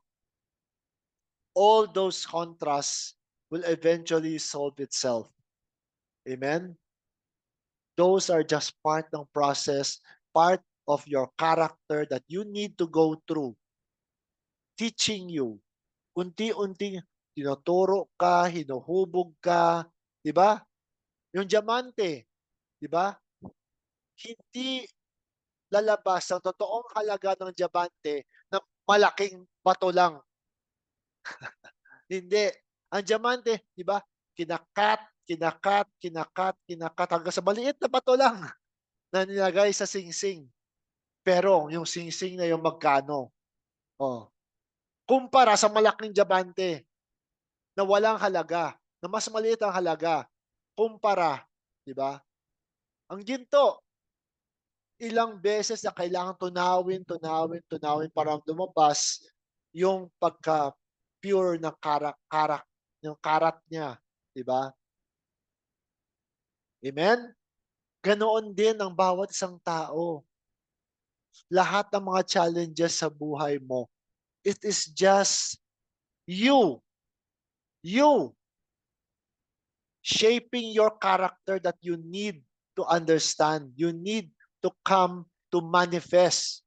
Speaker 1: all those contrasts will eventually solve itself. Amen? Those are just part ng process, part of your character that you need to go through, teaching you. Unti-unting tinuturo ka, hinuhubog ka, 'di ba? Yung diamante, 'di ba? Hindi lalabas ang totoong halaga ng diamante na malaking bato lang. Hindi. Ang diamante, 'di ba? Kinakat, kinakat, kinakat, kinakat hanggang sa maliit na bato lang na nilagay sa singsing. Pero yung singsing na yung magkano? Oh, kumpara sa malaking diamante na walang halaga, na mas maliit ang halaga, kumpara, 'di ba? Ang ginto, ilang beses na kailangan tunawin, tunawin, tunawin para lumabas yung pagka-pure ng karak, yung karat niya, 'di ba? Amen? Ganoon din ang bawat isang tao. Lahat ng mga challenges sa buhay mo, it is just you, you shaping your character that you need to understand. You need to come to manifest.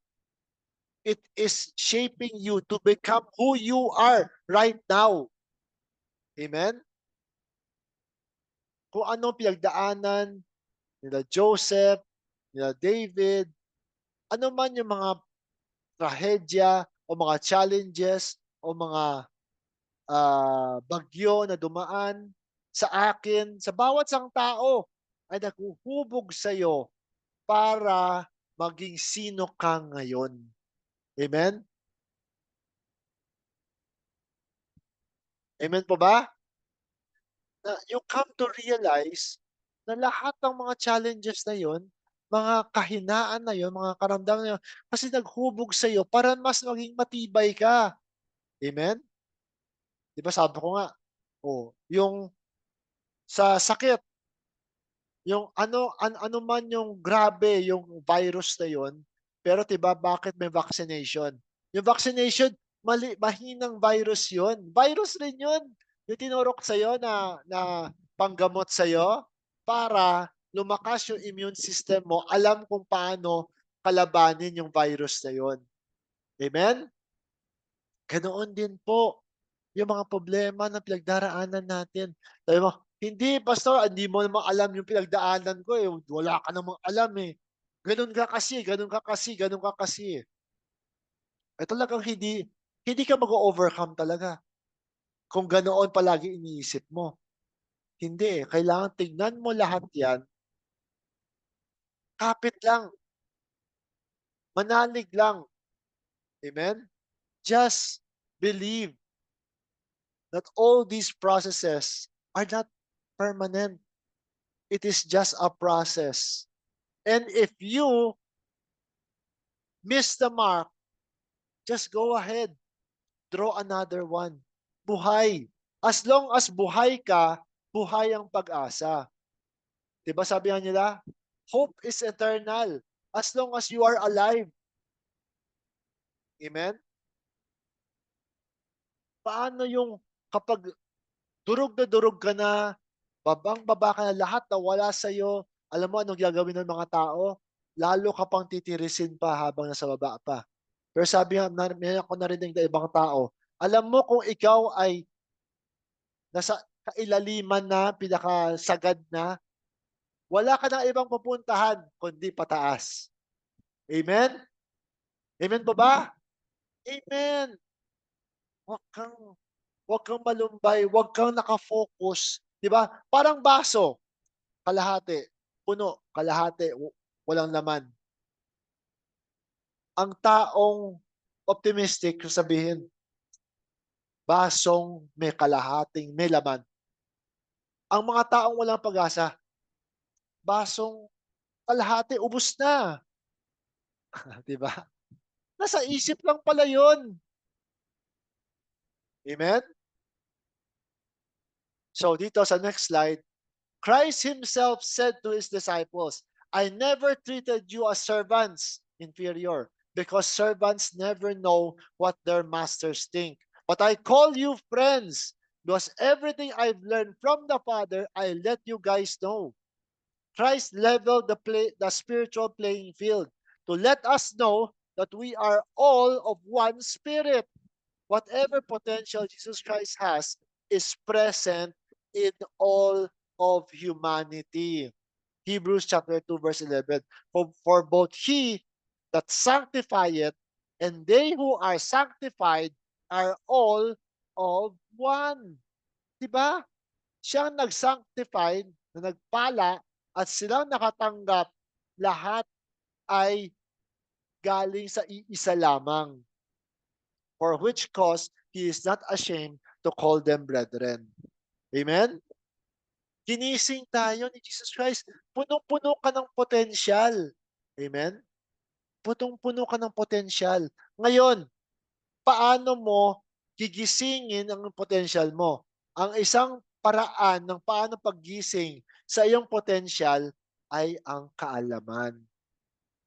Speaker 1: It is shaping you to become who you are right now. Amen? Kung anong pinagdaanan nila Joseph, nila David, ano man yung mga trahedya o mga challenges o mga bagyo na dumaan sa akin, sa bawat isang tao ay naghuhubog sa iyo para maging sino ka ngayon. Amen? Amen po ba? Na you come to realize na lahat ng mga challenges na yon, mga kahinaan na yon, mga karamdaman na yun, kasi naghubog sa iyo para mas maging matibay ka. Amen? 'Di ba sabi ko nga, yung sa sakit, yung ano man yung grabe yung virus na yon, pero 'di ba bakit may vaccination? Yung vaccination, mahinang virus yon. Virus rin yun. Yung tinurok sa'yo na panggamot sa'yo para lumakas yung immune system mo, alam kung paano kalabanin yung virus na yon. Amen? Ganoon din po yung mga problema na pinagdaraanan natin. Sabi mo, "Hindi pastor, hindi mo naman alam yung pinagdaanan ko, wala ka namang alam, eh. Gano'n ka kasi, gano'n ka kasi, gano'n ka kasi." Talagang hindi hindi ka mag-o-overcome talaga kung ganoon palagi iniisip mo. Hindi, kailangan tignan mo lahat 'yan, kapit lang, manalig lang. Amen? Just believe that all these processes are not permanent. It is just a process. And if you miss the mark, just go ahead. Draw another one. Buhay. As long as buhay ka, buhay ang pag-asa. Diba sabi nga nila, hope is eternal as long as you are alive. Amen? Paano yung kapag durog ka na, babang-baba ka na, lahat na wala sa'yo, alam mo anong gagawin ng mga tao? Lalo ka pang titirisin pa habang nasa baba pa. Pero sabi nga, meron ako narinig na ibang tao, alam mo kung ikaw ay nasa kailaliman na, pinakasagad na, wala ka ng ibang pupuntahan kundi pataas. Amen? Amen po ba? Amen. Huwag kang Huwag kang malumbay, huwag kang naka-focus, 'di ba? Parang baso, kalahati, puno, kalahati, walang laman. Ang taong optimistic, sabihin, basong may kalahating may laman. Ang mga taong walang pag-asa, basong kalahati, ubos na, 'di ba? Nasa isip lang pala 'yun. Amen? So dito sa next slide, Christ himself said to his disciples, I never treated you as servants, inferior, because servants never know what their masters think. But I call you friends, because everything I've learned from the Father, I let you guys know. Christ leveled the spiritual playing field to let us know that we are all of one spirit. Whatever potential Jesus Christ has is present in all of humanity. Hebrews chapter 2 verse 11. For both he that sanctifieth and they who are sanctified are all of one. Diba? Siya ang nag-sanctified, na nagpala, at silang nakatanggap, lahat ay galing sa iisa lamang. For which cause he is not ashamed to call them brethren. Amen? Ginising tayo ni Jesus Christ. Punong-puno ka ng potensyal. Amen? Punong-puno ka ng potensyal. Ngayon, paano mo gigisingin ang potensyal mo? Ang isang paraan ng paano paggising sa iyong potensyal ay ang kaalaman.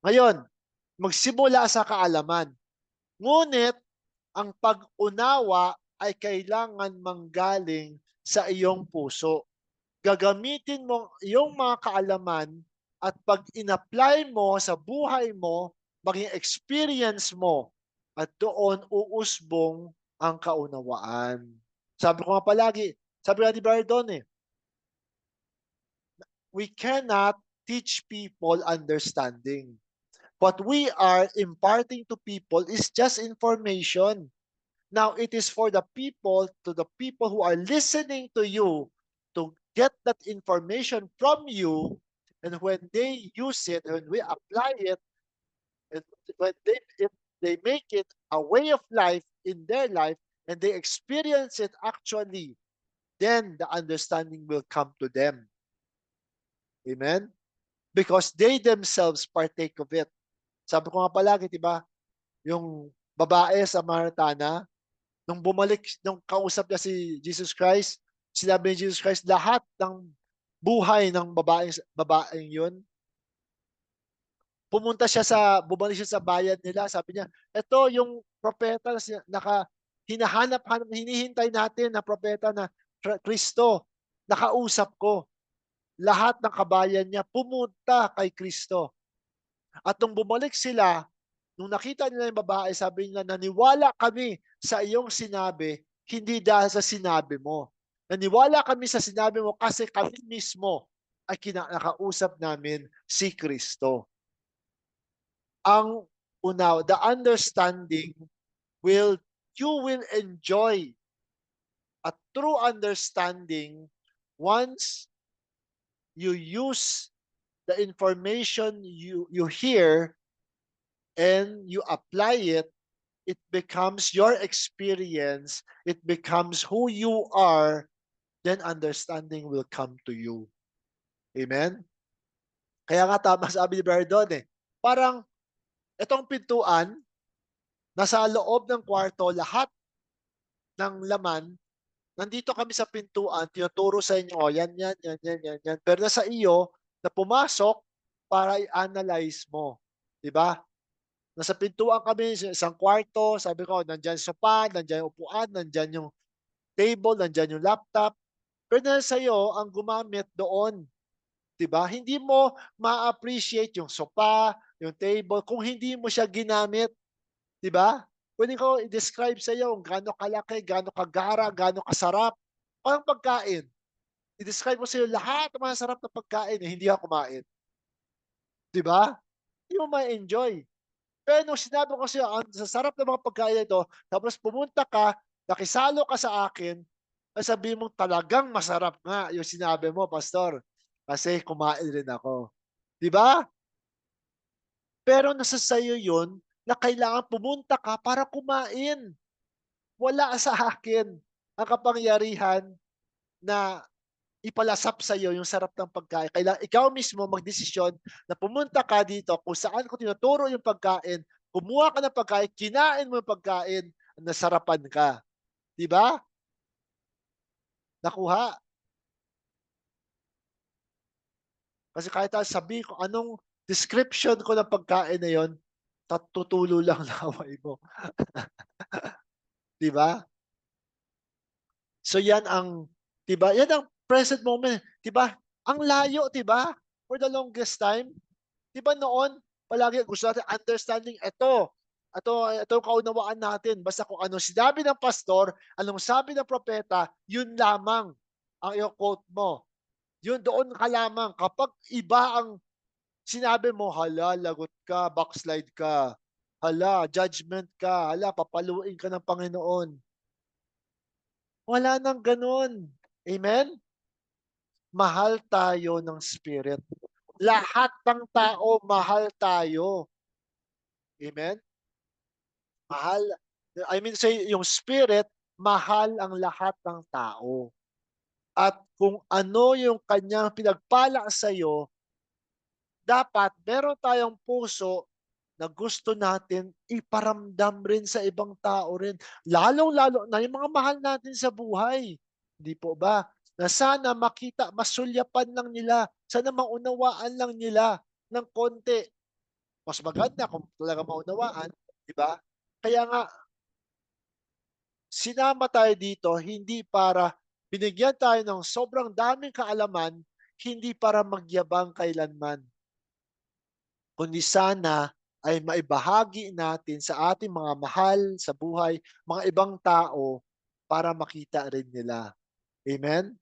Speaker 1: Ngayon, magsimula sa kaalaman. Ngunit, ang pag-unawa ay kailangan manggaling sa iyong puso. Gagamitin mo iyong mga kaalaman at pag in-apply mo sa buhay mo, maging experience mo, at doon uusbong ang kaunawaan. Sabi ko nga palagi, sabi nga ni Bardon we cannot teach people understanding. What we are imparting to people is just information. Now it is for the people who are listening to you to get that information from you, and when they use it, when we apply it, and when they make it a way of life in their life, and they experience it actually, then the understanding will come to them. Amen? Because they themselves partake of it. Sabi ko nga palagi, diba, yung babae sa Maritana, nung bumalik, nung kausap niya si Jesus Christ, sinabi ni Jesus Christ, lahat ng buhay ng babaeng yun, bumalik siya sa bayan nila, sabi niya, ito yung propeta na hinihintay natin na propeta na Kristo, nakausap ko. Lahat ng kabayan niya pumunta kay Kristo. At nung bumalik sila, nung nakita nila yung babae, sabi nila, naniwala kami sa iyong sinabi, hindi dahil sa sinabi mo. Naniwala kami sa sinabi mo kasi kami mismo ay nakausap namin si Kristo. Ang the understanding you will enjoy a true understanding once you use the information you hear and you apply it. It becomes your experience, it becomes who you are, then understanding will come to you. Amen? Kaya nga tama sabi ni Berdon parang Itong pintuan, nasa loob ng kwarto, lahat ng laman, nandito kami sa pintuan, tinuturo sa inyo, "Oh, yan, yan, yan, yan, yan, yan." Pero nasa iyo na pumasok para i-analyze mo, 'di ba? Nasa pintuan kami sa isang kwarto, sabi ko, nandiyan sofa, nandiyan yung upuan, nandiyan yung table, nandiyan yung laptop. Pero nasa iyo ang gumamit doon, 'di ba? Hindi mo ma-appreciate yung sofa, yung table kung hindi mo siya ginamit, 'di ba? Puwede ko i-describe sa iyo kung gaano kalaki, gaano kagara, gaano kasarap ang pagkain. I-describe ko sa iyo lahat ng masarap na pagkain, eh, hindi ka kumain, 'di ba? Hindi mo ma-enjoy. Pero nung sinabi ko sa'yo, ang sasarap ng mga pagkain na ito, tapos pumunta ka, nakisalo ka sa akin, sasabihin mong talagang masarap nga yung sinabi mo, pastor, kasi kumain rin ako. 'Di ba? Pero nasa sa'yo yun na kailangan pumunta ka para kumain. Wala sa akin ang kapangyarihan na ipalasap sa'yo yung sarap ng pagkain. Kailangan ikaw mismo magdesisyon na pumunta ka dito kung saan ko tinuturo yung pagkain, kumuha ka ng pagkain, kinain mo yung pagkain, nasarapan ka. 'Di ba? Nakuha. Kasi kahit na sabihin ko anong description ko ng pagkain na yon, tutulo lang laway mo, 'di ba? So yan ang 'di ba, yan ang present moment, 'di ba? Ang layo, 'di ba? For the longest time. 'Di ba noon, palagi gusto natin understanding, ito ang kaunawaan natin basta kung anong sinabi ng pastor, anong sabi ng propeta, yun lamang ang i-quote mo. Yun doon ka lamang. Kapag iba ang sinabi mo, hala lagot ka, backslide ka, hala judgment ka, hala papaluin ka ng Panginoon. Wala ng gano'n. Amen? Mahal tayo ng Spirit. Lahat ng tao mahal tayo. Amen? Mahal, I mean say yung spirit, mahal ang lahat ng tao. At kung ano yung kanyang pinagpala sa'yo, dapat meron tayong puso na gusto natin iparamdam rin sa ibang tao rin. Lalong-lalo na yung mga mahal natin sa buhay. Hindi po ba? Na sana makita, masulyapan lang nila, sana maunawaan lang nila ng konti. Mas maganda kung talaga maunawaan, di ba? Kaya nga, sinama tayo dito hindi para binigyan tayo ng sobrang daming kaalaman, hindi para magyabang kailanman, kundi sana ay maibahagi natin sa ating mga mahal sa buhay, mga ibang tao para makita rin nila. Amen?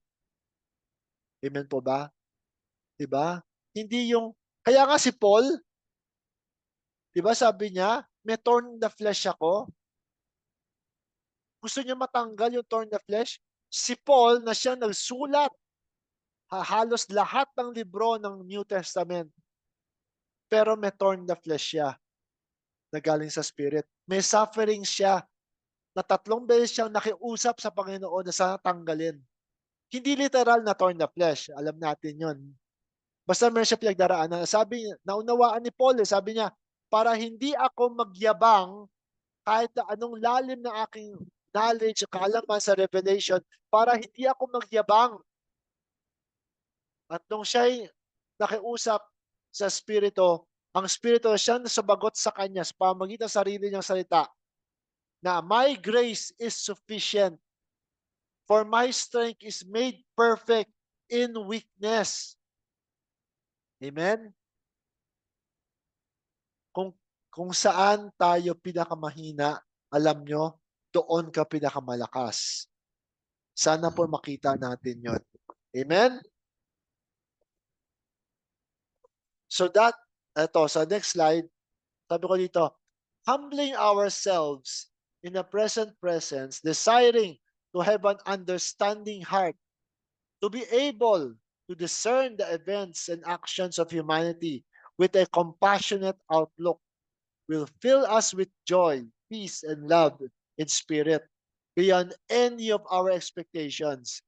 Speaker 1: Amen po ba? 'Di ba? Hindi yung kaya nga si Paul, 'di ba sabi niya, "May thorn in the flesh ako." Gusto niya matanggal yung thorn in the flesh. Si Paul na siya nagsulat halos lahat ng libro ng New Testament, pero may thorn na flesh siya na galing sa spirit. May suffering siya na 3 beses siyang nakiusap sa Panginoon na sana tanggalin. Hindi literal na thorn na flesh, alam natin yon. Basta meron siya pinagdaraanan. Sabi niya, naunawaan ni Paul, sabi niya, para hindi ako magyabang kahit na anong lalim ng aking knowledge, kaalaman sa revelation, para hindi ako magyabang. At nung siya'y nakiusap sa Espiritu, ang Espiritu siyang sumagot sa kanya sa pamamagitan ng sarili niyang salita na, "My grace is sufficient, for my strength is made perfect in weakness." Amen? Kung kung saan tayo pinakamahina, alam nyo, doon ka pinakamalakas. Sana po makita natin yon. Amen? So eto, sa next slide, sabi ko dito, humbling ourselves in the present presence, desiring to have an understanding heart, to be able to discern the events and actions of humanity with a compassionate outlook, will fill us with joy, peace, and love in spirit beyond any of our expectations.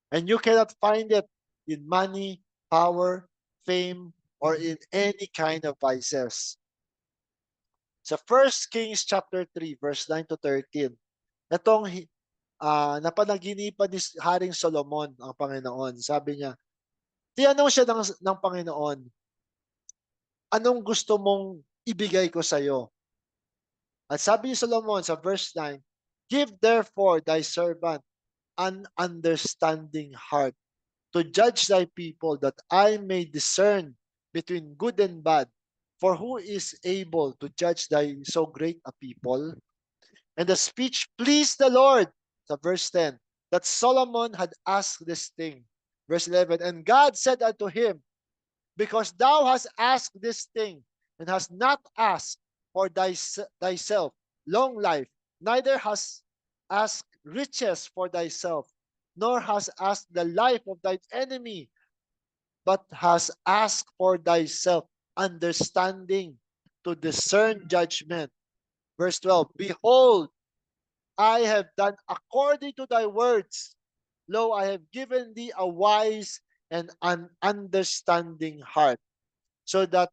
Speaker 1: And you cannot find it in money, power, fame, or in any kind of vices. Sa 1 Kings chapter 3 verse 9 to 13. Itong napanaginipan ni Haring Solomon ang Panginoon. Sabi niya, tinanong siya ng Panginoon, anong gusto mong ibigay ko sa iyo? At sabi ni Solomon sa verse 9, give therefore thy servant an understanding heart to judge thy people, that I may discern between good and bad. For who is able to judge thy so great a people? And the speech pleased the Lord. Sa verse 10, that Solomon had asked this thing. Verse 11, and God said unto him, because thou hast asked this thing, and hast not asked for thyself long life, neither hast asked riches for thyself, nor hast asked the life of thine enemy, but hast asked for thyself understanding to discern judgment. Verse 12, behold, I have done according to thy words. Lo, I have given thee a wise and an understanding heart, so that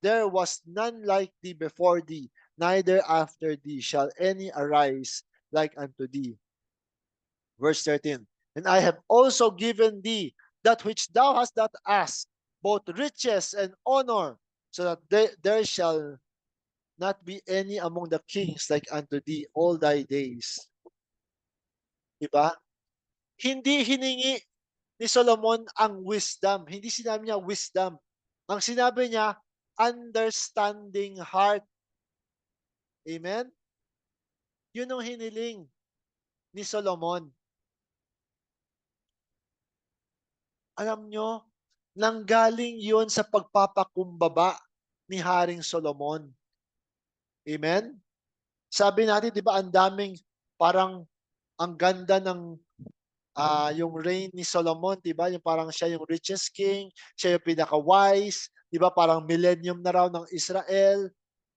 Speaker 1: there was none like thee before thee, neither after thee shall any arise like unto thee. Verse 13, and I have also given thee that which thou hast not asked, both riches and honor, so that there shall not be any among the kings like unto thee all thy days. Diba? Hindi hiningi ni Solomon ang wisdom. Hindi sinabi niya wisdom. Ang sinabi niya, understanding heart. Amen? Yun ang hiniling ni Solomon. Alam nyo, nanggaling yun sa pagpapakumbaba ni Haring Solomon. Amen? Sabi natin, di ba, ang daming parang ang ganda ng yung reign ni Solomon, 'di ba? Yung parang siya yung richest king, siya yung pinaka-wise, 'di ba? Parang millennium na raw ng Israel.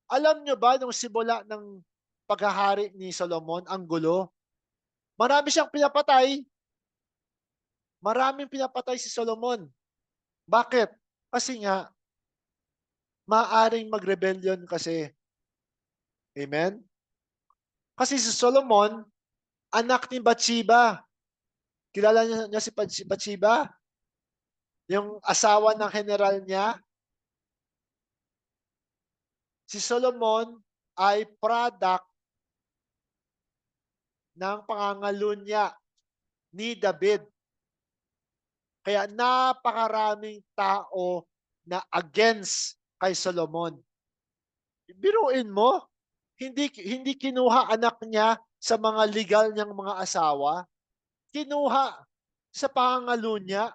Speaker 1: Alam nyo ba nung simula ng paghahari ni Solomon, ang gulo? Marami siyang pinapatay. Maraming pinapatay si Solomon. Bakit? Kasi nga maaring mag-rebellion kasi. Amen? Kasi si Solomon, anak ni Bathsheba. Kilala niya si Bathsheba? Yung asawa ng general niya. Si Solomon ay product ng pangangalunya ni David. Kaya napakaraming tao na against kay Solomon. Biruin mo, hindi kinuha anak niya sa mga legal niyang mga asawa. Kinuha sa pangangalunya.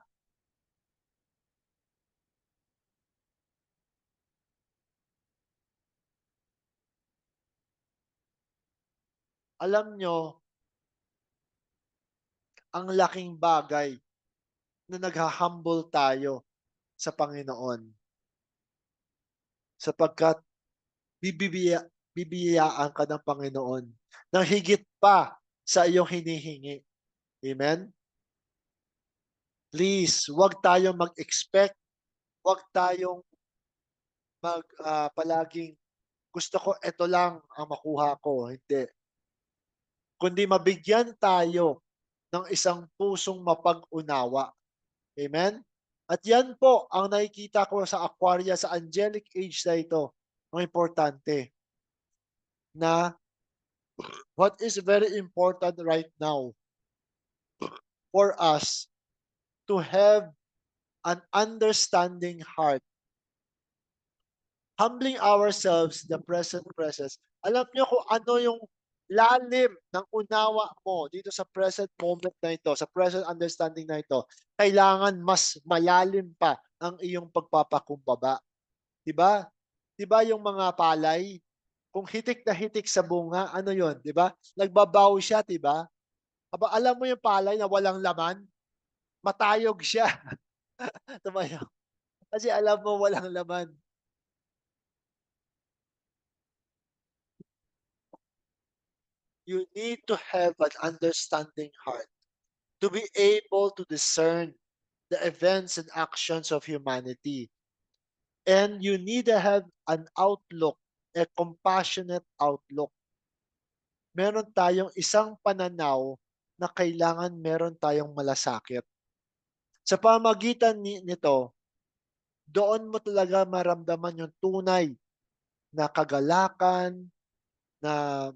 Speaker 1: Alam nyo, ang laking bagay na nagha-humble tayo sa Panginoon. Sapagkat bibiyaan ka ng Panginoon ng higit pa sa iyong hinihingi. Amen? Please, wag tayong mag-expect, wag tayong palaging gusto ko ito lang ang makuha ko. Hindi. Kundi mabigyan tayo ng isang pusong mapag-unawa. Amen? At yan po ang nakikita ko sa Aquaria, sa angelic age na ito. Ang importante na what is very important right now for us to have an understanding heart, humbling ourselves the present presence. Alam niyo kung ano yung lalim ng unawa mo dito sa present moment na ito, sa present understanding na ito, kailangan mas malalim pa ang iyong pagpapakumbaba. Diba? Diba yung mga palay, kung hitik na hitik sa bunga, ano yon, diba? Nagbabaw siya, diba? Aba, alam mo yung palay na walang laman? Matayog siya. Tumayo. Kasi alam mo walang laman. You need to have an understanding heart to be able to discern the events and actions of humanity. And you need to have an outlook a compassionate outlook. Meron tayong isang pananaw na kailangan meron tayong malasakit. Sa pamagitan nito, doon mo talaga maramdaman yung tunay na kagalakan, na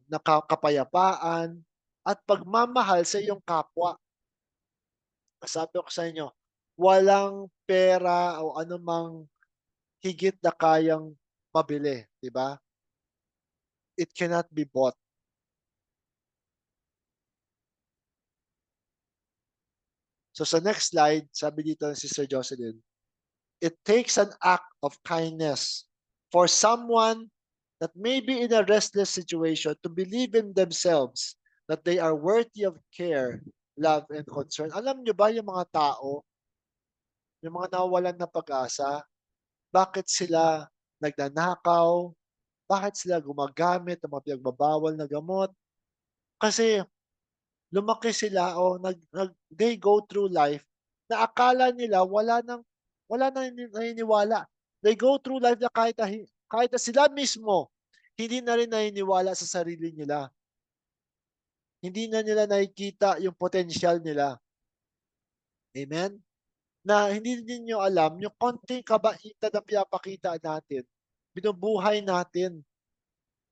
Speaker 1: kapayapaan, at pagmamahal sa iyong kapwa. Sabi ko sa inyo, walang pera o anumang higit na kayang mabili, 'di ba? It cannot be bought. So sa next slide, sabi dito ni Sister Jocelyn, it takes an act of kindness for someone that may be in a restless situation to believe in themselves that they are worthy of care, love, and concern. Alam nyo ba yung mga tao, yung mga nawawalan ng pag-asa, bakit sila nagnanakaw, bakit sila gumagamit ng mga pinagbabawal na gamot? Kasi lumaki sila o they go through life na akala nila wala nang naniniwala. They go through life na kahit na sila mismo hindi na rin naniniwala sa sarili nila. Hindi na nila nakikita yung potensyal nila. Amen? Na hindi din niyo alam yung konting kabaitan na pinapakita natin, binubuhay natin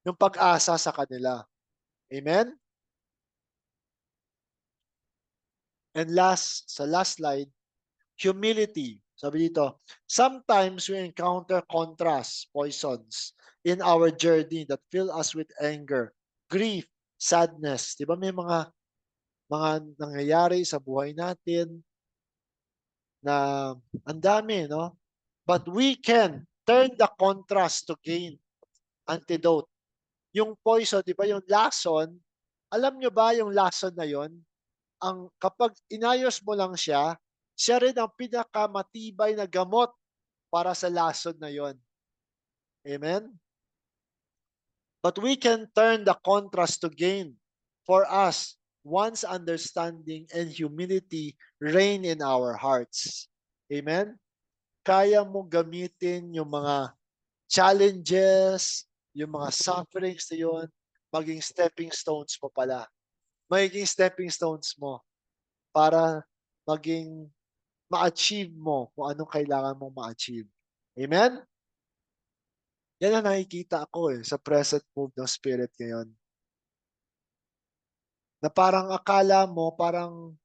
Speaker 1: yung pag-asa sa kanila. Amen? And sa last slide, humility. Sabi dito, sometimes we encounter contrast, poisons in our journey that fill us with anger, grief, sadness. Di ba may mga nangyayari sa buhay natin na ang dami, no? But we can turn the contrast to gain antidote. Yung poison, di ba yung lason, alam nyo ba yung lason na yon? Kapag inayos mo lang siya, siya rin ang pinakamatibay na gamot para sa lason na yon. Amen? But we can turn the contrast to gain for us once understanding and humility reign in our hearts. Amen? Kaya mo gamitin yung mga challenges, yung mga sufferings na yun, maging stepping stones mo pala. Magiging stepping stones mo para maging ma-achieve mo kung anong kailangan mong ma-achieve. Amen? Yan ang nakikita ko sa present move ng Spirit ngayon. Na parang akala mo, parang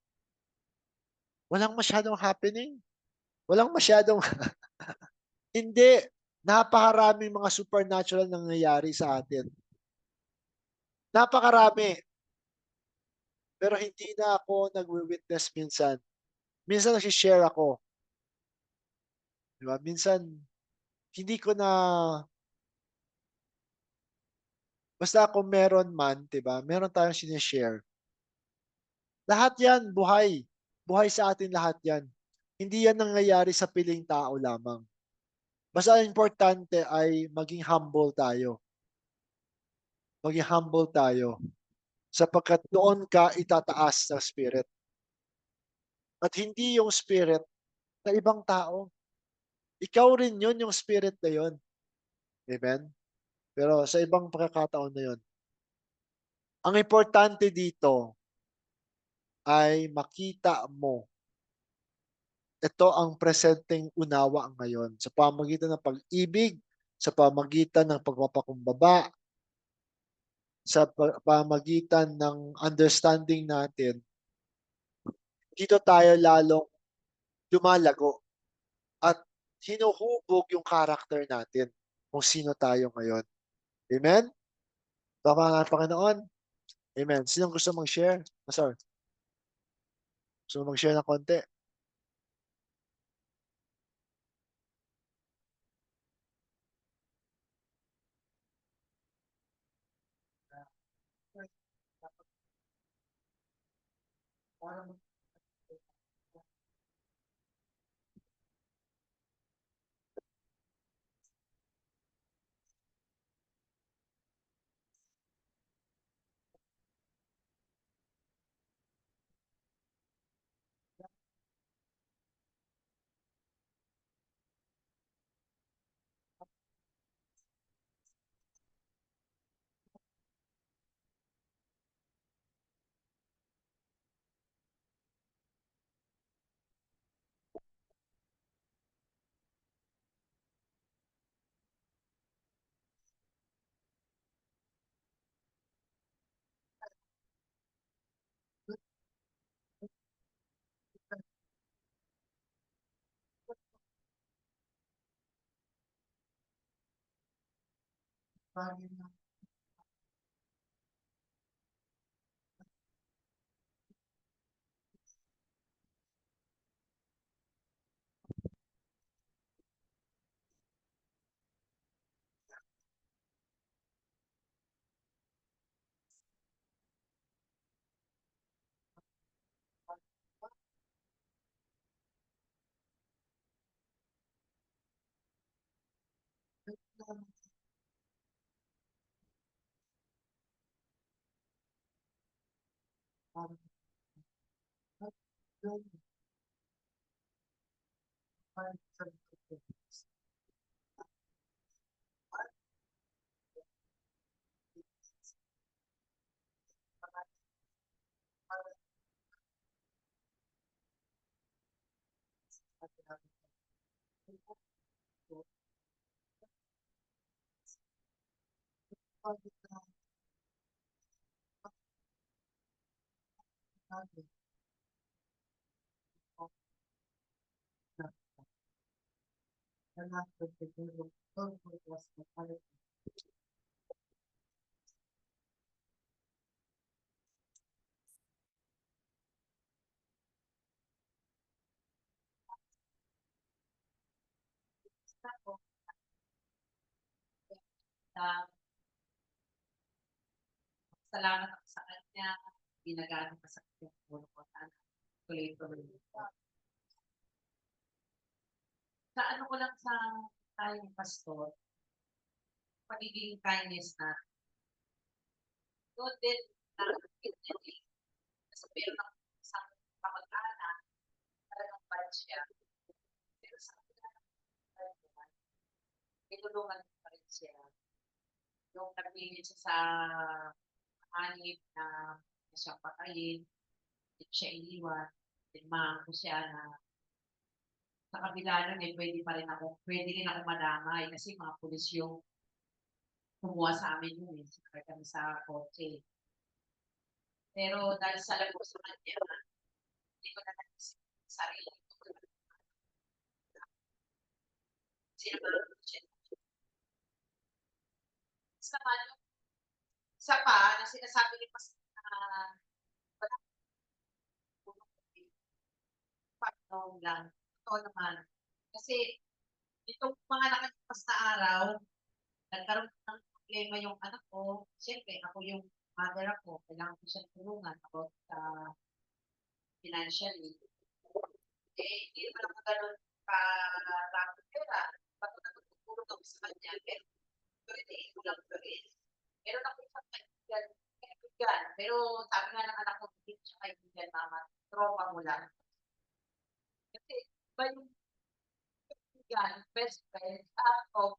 Speaker 1: walang masyadong happening. Walang masyadong, hindi. Napakaraming mga supernatural na nangyayari sa atin. Napakarami. Pero hindi na ako nagwi-witness minsan. Minsan nag-share ako. Di ba? Minsan, hindi ko na, basta kung meron man, di ba? Meron tayong sinishare. Lahat yan, buhay. Buhay sa atin lahat yan. Hindi yan nangyayari sa piling tao lamang. Basta importante ay maging humble tayo. Maging humble tayo. Sapagkat doon ka itataas ng Spirit. At hindi yung Spirit na ibang tao. Ikaw rin yun, yung Spirit na yun. Amen? Pero sa ibang pagkakataon na yun. Ang importante dito ay makita mo ito ang presenteng unawa ngayon sa pamagitan ng pag-ibig, sa pamagitan ng pagpapakumbaba, sa pamagitan ng understanding natin. Dito tayo lalong lumalago at hinuhubog yung character natin kung sino tayo ngayon. Amen? Tama nga, Panginoon. Amen. Sinong gusto mag-share? Sorry. Gusto mag-share ng konti?
Speaker 2: Na salamat ako sa kanya, ginagamit ko sa kanya yung ko sana tuloy-tuloy. Sa ano ko lang sa tayong pastor, pagiging kindness na doon din na kasi meron akong isang kamag-anak, talagang bad siya. Pero sa kabila ng bad naman, tinulungan ko pa rin siya. Yung nagpili siya sa hanip na siyang patayin, hindi siya iniwan, tinmahan ko siya na sa kabila nun eh, pwede rin ako madamay kasi mga pulis yung kumuha sa amin yun eh, sakay kami sa kotse. Pero dahil sa alam ko sa kanya, hindi ko na naisip sa sarili ko. Sinamahan ko siya. Basta naman, yung isa pa na sinasabi ni Pastor na wala tulong kundi Panginoon lang. Totoo naman. Kasi itong mga nakalipas na araw, nagkaroon ng problema yung anak ko. Siyempre, ako yung mother ako. Kailangan ko siyang tulungan about sa financially. Eh, hindi naman ako ganun ka pera. Bago natutulog ako sa kanya, pero pwede ko lang pa rin. Meron ako isang kaibigan. Pero sabi nga ng anak ko, hindi siya kaibigan, mama. Trauma mo lang. Kasi iba yung kaibigan, best friend, ako,